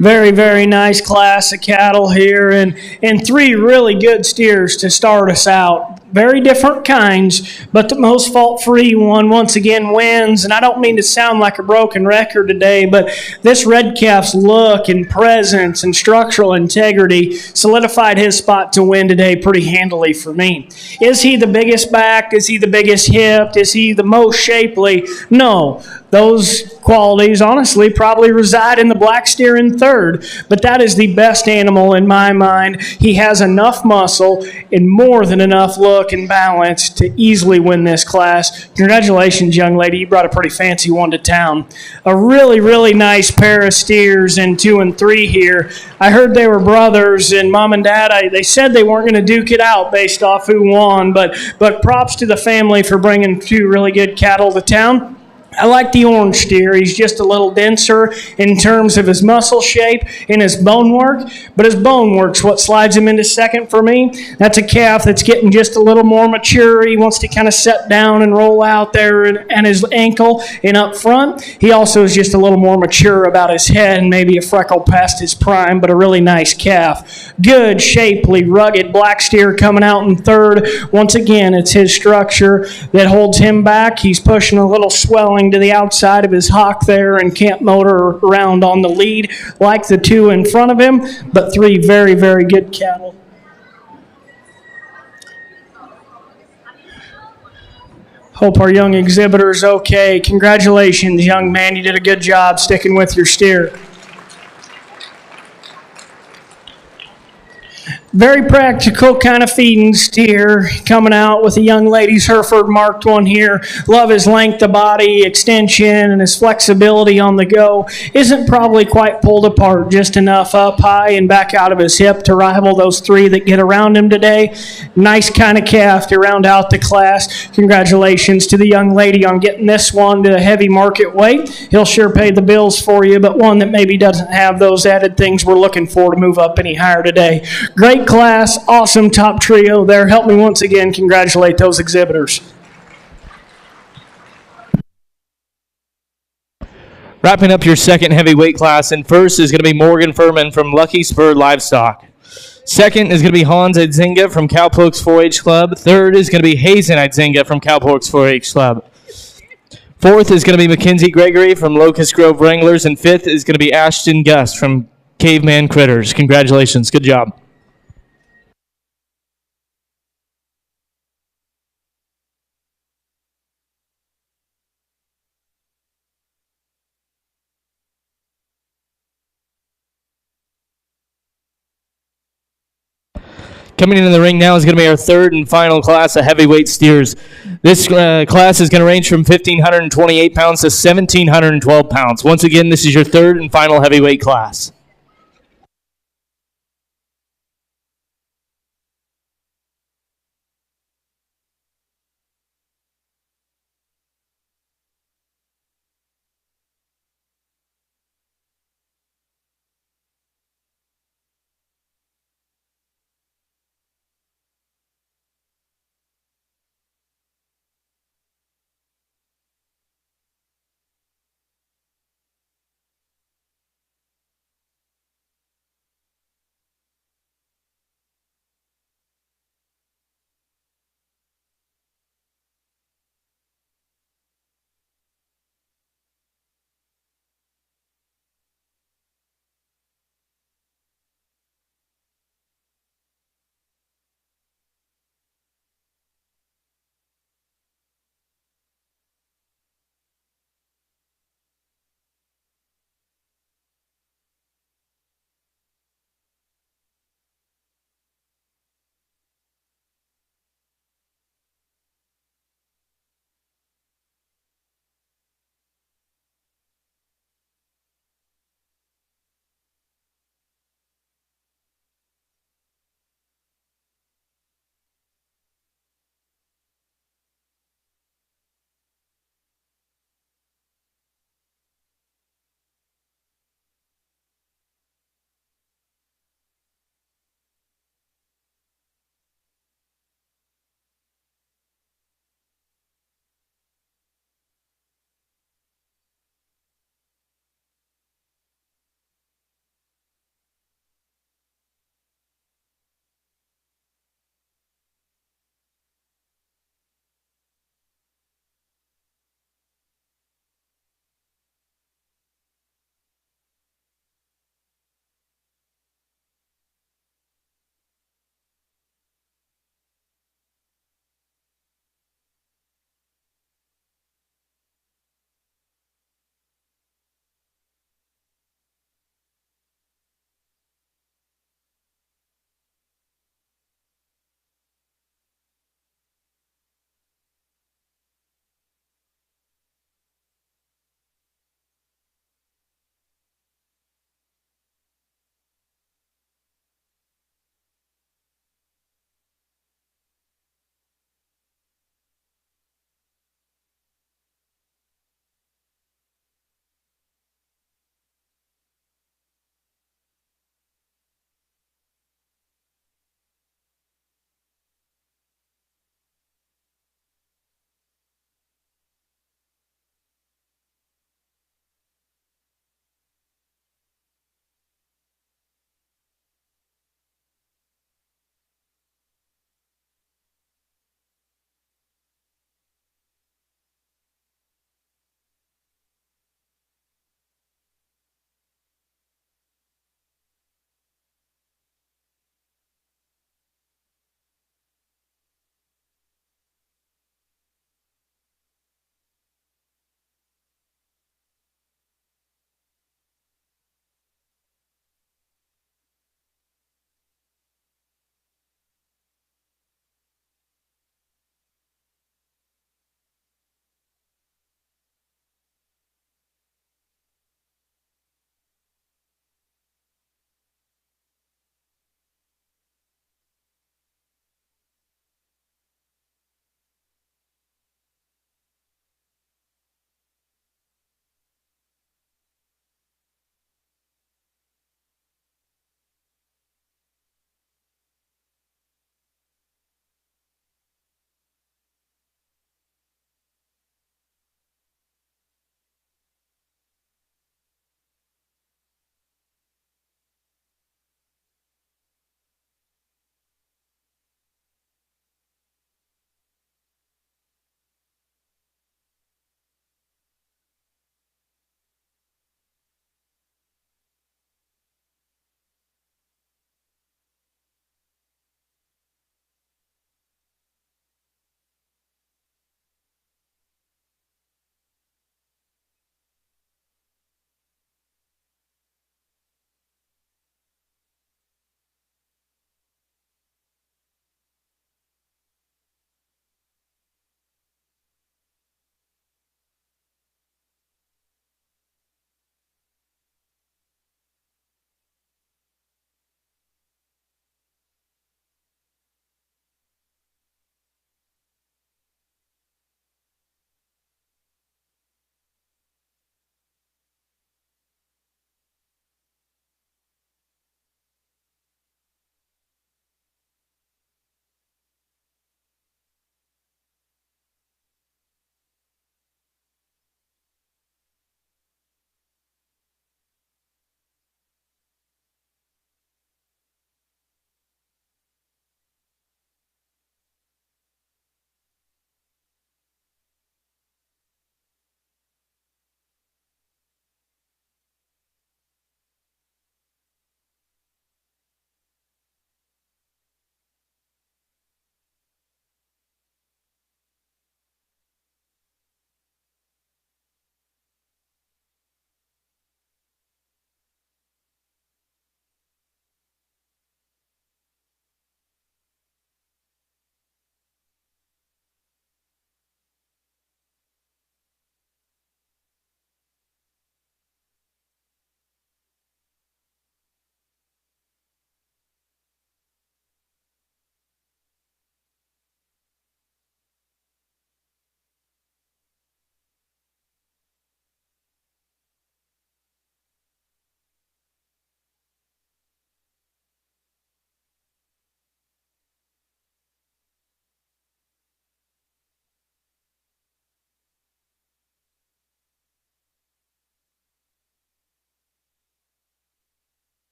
Very, very nice class of cattle here, and three really good steers to start us out. Very different kinds, but the most fault-free one once again wins. And I don't mean to sound like a broken record today, but this red calf's look and presence and structural integrity solidified his spot to win today pretty handily for me. Is he the biggest backed? Is he the biggest hipped? Is he the most shapely? No. Those qualities, honestly, probably reside in the black steer in third, but that is the best animal in my mind. He has enough muscle and more than enough look and balance to easily win this class. Congratulations, young lady. You brought a pretty fancy one to town. A really, really nice pair of steers in 2 and 3 here. I heard they were brothers, and Mom and Dad, they said they weren't going to duke it out based off who won, but props to the family for bringing 2 really good cattle to town. I like the orange steer. He's just a little denser in terms of his muscle shape and his bone work, but his bone work's what slides him into second for me. That's a calf that's getting just a little more mature. He wants to kind of set down and roll out there and his ankle and up front. He also is just a little more mature about his head and maybe a freckle past his prime, but a really nice calf. Good, shapely, rugged black steer coming out in third. Once again, it's his structure that holds him back. He's pushing a little swelling to the outside of his hock there and can't motor around on the lead like the 2 in front of him, but 3 very, very good cattle. Hope our young exhibitor's okay. Congratulations, young man. You did a good job sticking with your steer. Very practical kind of feeding steer coming out with a young lady's Hereford marked one here. Love his length of body, extension, and his flexibility on the go. Isn't probably quite pulled apart, just enough up high and back out of his hip to rival those 3 that get around him today. Nice kind of calf to round out the class. Congratulations to the young lady on getting this one to a heavy market weight. He'll sure pay the bills for you, but one that maybe doesn't have those added things we're looking for to move up any higher today. Great class, awesome top trio there. Help me once again congratulate those exhibitors. Wrapping up your second heavyweight class, and first is going to be Morgan Furman from Lucky Spur Livestock. Second is going to be Hans Idzinga from Cowpokes 4-H Club. Third is going to be Hazen Idzinga from Cowpokes 4-H Club. Fourth is going to be Mackenzie Gregory from Locust Grove Wranglers, and fifth is going to be Ashton Gus from Caveman Critters. Congratulations. Good job. Coming into the ring now is going to be our third and final class of heavyweight steers. This class is going to range from 1,528 pounds to 1,712 pounds. Once again, this is your third and final heavyweight class.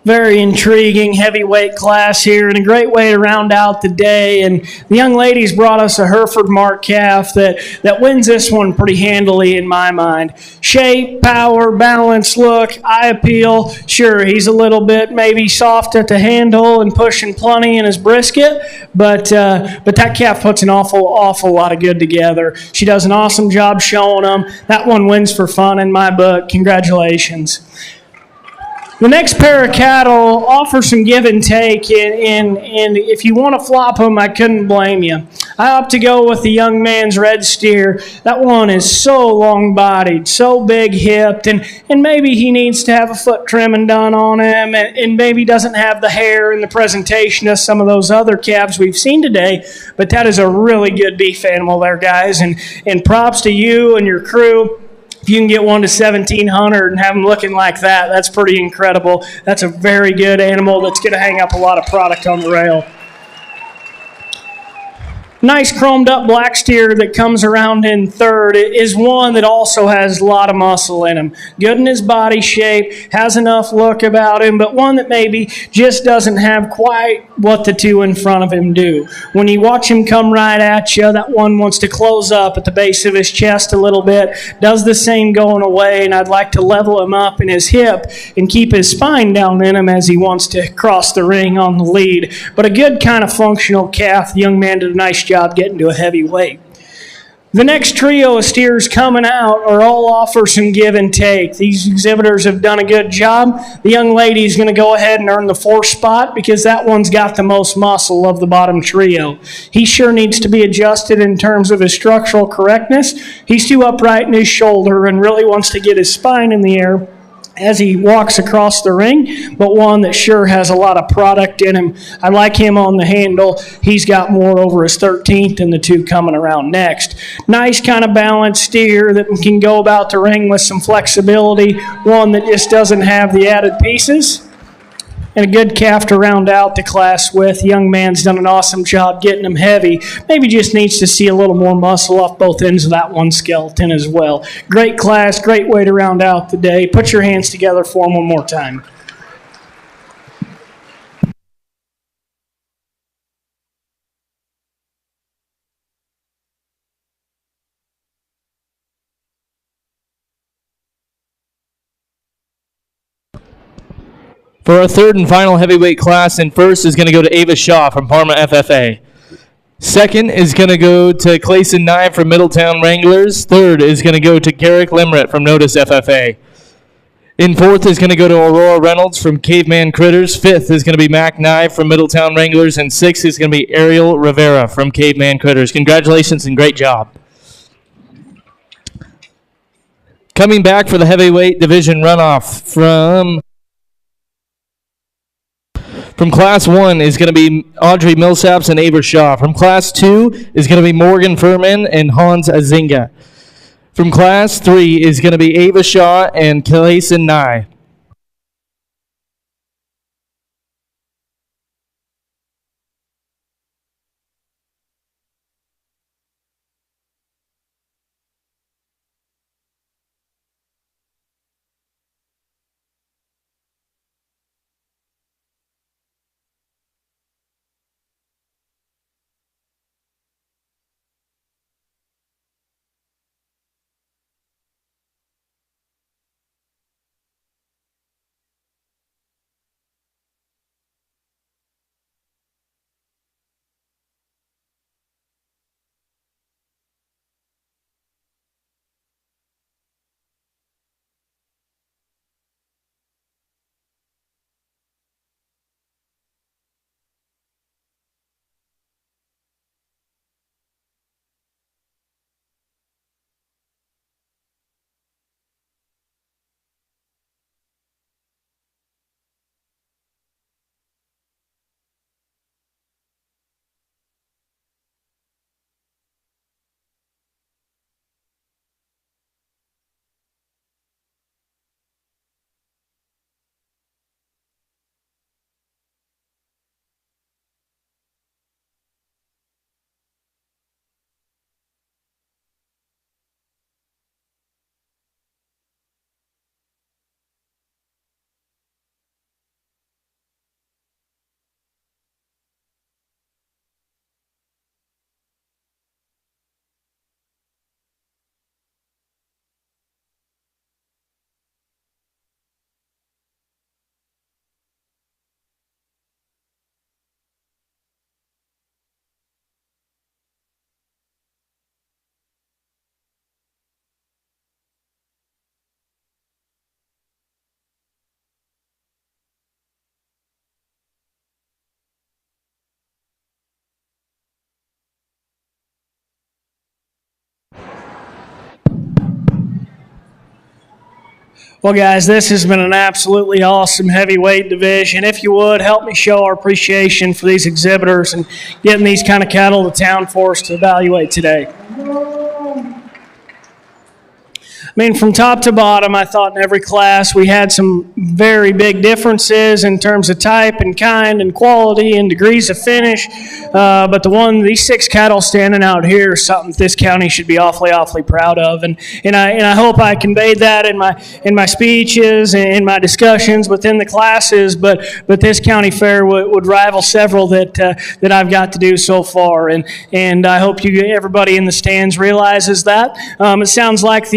Very intriguing heavyweight class here, and a great way to round out the day. And the young ladies brought us a Hereford Mark calf that wins this one pretty handily in my mind. Shape, power, balance, look, eye appeal. Sure, he's a little bit maybe soft at the handle and pushing plenty in his brisket, but that calf puts an awful lot of good together. She does an awesome job showing them. That one wins for fun in my book. Congratulations. The next pair of cattle offer some give and take, and if you want to flop them, I couldn't blame you. I opt to go with the young man's red steer. That one is so long-bodied, so big-hipped, and maybe he needs to have a foot trimming done on him, and maybe doesn't have the hair and the presentation of some of those other calves we've seen today, but that is a really good beef animal there, guys, and props to you and your crew. If you can get one to 1,700 and have them looking like that, that's pretty incredible. That's a very good animal that's going to hang up a lot of product on the rail. Nice chromed up black steer that comes around in third is one that also has a lot of muscle in him. Good in his body shape, has enough look about him, but one that maybe just doesn't have quite what the two in front of him do. When you watch him come right at you, that one wants to close up at the base of his chest a little bit, does the same going away, and I'd like to level him up in his hip and keep his spine down in him as he wants to cross the ring on the lead. But a good kind of functional calf. The young man did a nice job getting to a heavy weight. The next trio of steers coming out are all offer some give and take. These exhibitors have done a good job. The young lady is going to go ahead and earn the fourth spot because that one's got the most muscle of the bottom trio. He sure needs to be adjusted in terms of his structural correctness. He's too upright in his shoulder and really wants to get his spine in the air as he walks across the ring, but one that sure has a lot of product in him. I like him on the handle. He's got more over his 13th than the two coming around next. Nice kind of balanced steer that can go about the ring with some flexibility, one that just doesn't have the added pieces. And a good calf to round out the class with. The young man's done an awesome job getting him heavy. Maybe just needs to see a little more muscle off both ends of that one skeleton as well. Great class, great way to round out the day. Put your hands together for him one more time. For our third and final heavyweight class, and first is going to go to Ava Shaw from Parma FFA. Second is going to go to Clayson Nye from Middletown Wranglers. Third is going to go to Garrick Limerick from Notice FFA. In fourth is going to go to Aurora Reynolds from Caveman Critters. Fifth is going to be Mac Nye from Middletown Wranglers. And sixth is going to be Ariel Rivera from Caveman Critters. Congratulations and great job. Coming back for the heavyweight division runoff from Class 1 is going to be Audrey Millsaps and Ava Shaw. From Class 2 is going to be Morgan Furman and Hans Azinga. From Class 3 is going to be Ava Shaw and Clayson Nye. Well, guys, this has been an absolutely awesome heavyweight division. If you would, help me show our appreciation for these exhibitors and getting these kind of cattle to town for us to evaluate today. I mean, from top to bottom, I thought in every class we had some very big differences in terms of type and kind and quality and degrees of finish. But these 6 cattle standing out here is something this county should be awfully proud of. And I hope I conveyed that in my speeches and in my discussions within the classes. But this county fair would rival several that I've got to do so far. And I hope everybody in the stands realizes that. It sounds like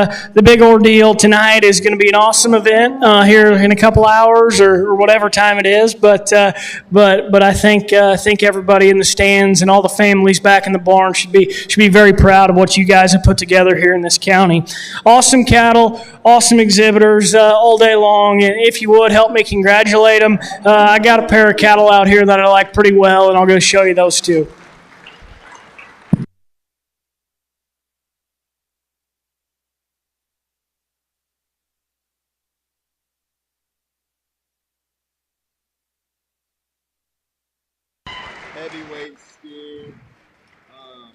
the big ordeal tonight is going to be an awesome event here in a couple hours or whatever time it is. But I think everybody in the stands and all the families back in the barn should be very proud of what you guys have put together here in this county. Awesome cattle, awesome exhibitors all day long. And if you would help me congratulate them, I got a pair of cattle out here that I like pretty well, and I'll go show you those two. Heavyweight steer.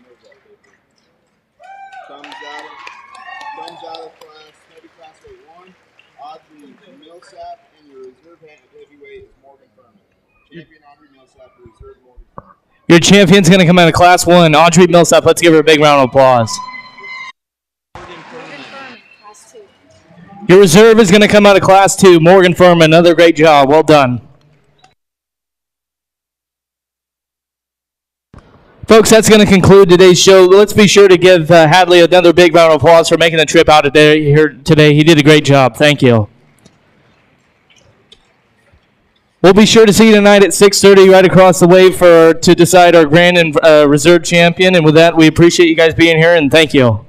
Where's that paper? Comes out of class, heavy class weight 1. Audrey Millsap, and your reserve heavyweight is Morgan Furman. Champion Audrey Millsap, reserve Morgan Furman. Your champion's going to come out of Class 1, Audrey Millsap. Let's give her a big round of applause. Morgan Furman, Class 2. Your reserve is going to come out of Class 2, Morgan Furman. Another great job. Well done. Folks, that's going to conclude today's show. Let's be sure to give Hadley another big round of applause for making the trip out here today. He did a great job. Thank you. We'll be sure to see you tonight at 6:30 right across the way to decide our grand and reserve champion. And with that, we appreciate you guys being here, and thank you.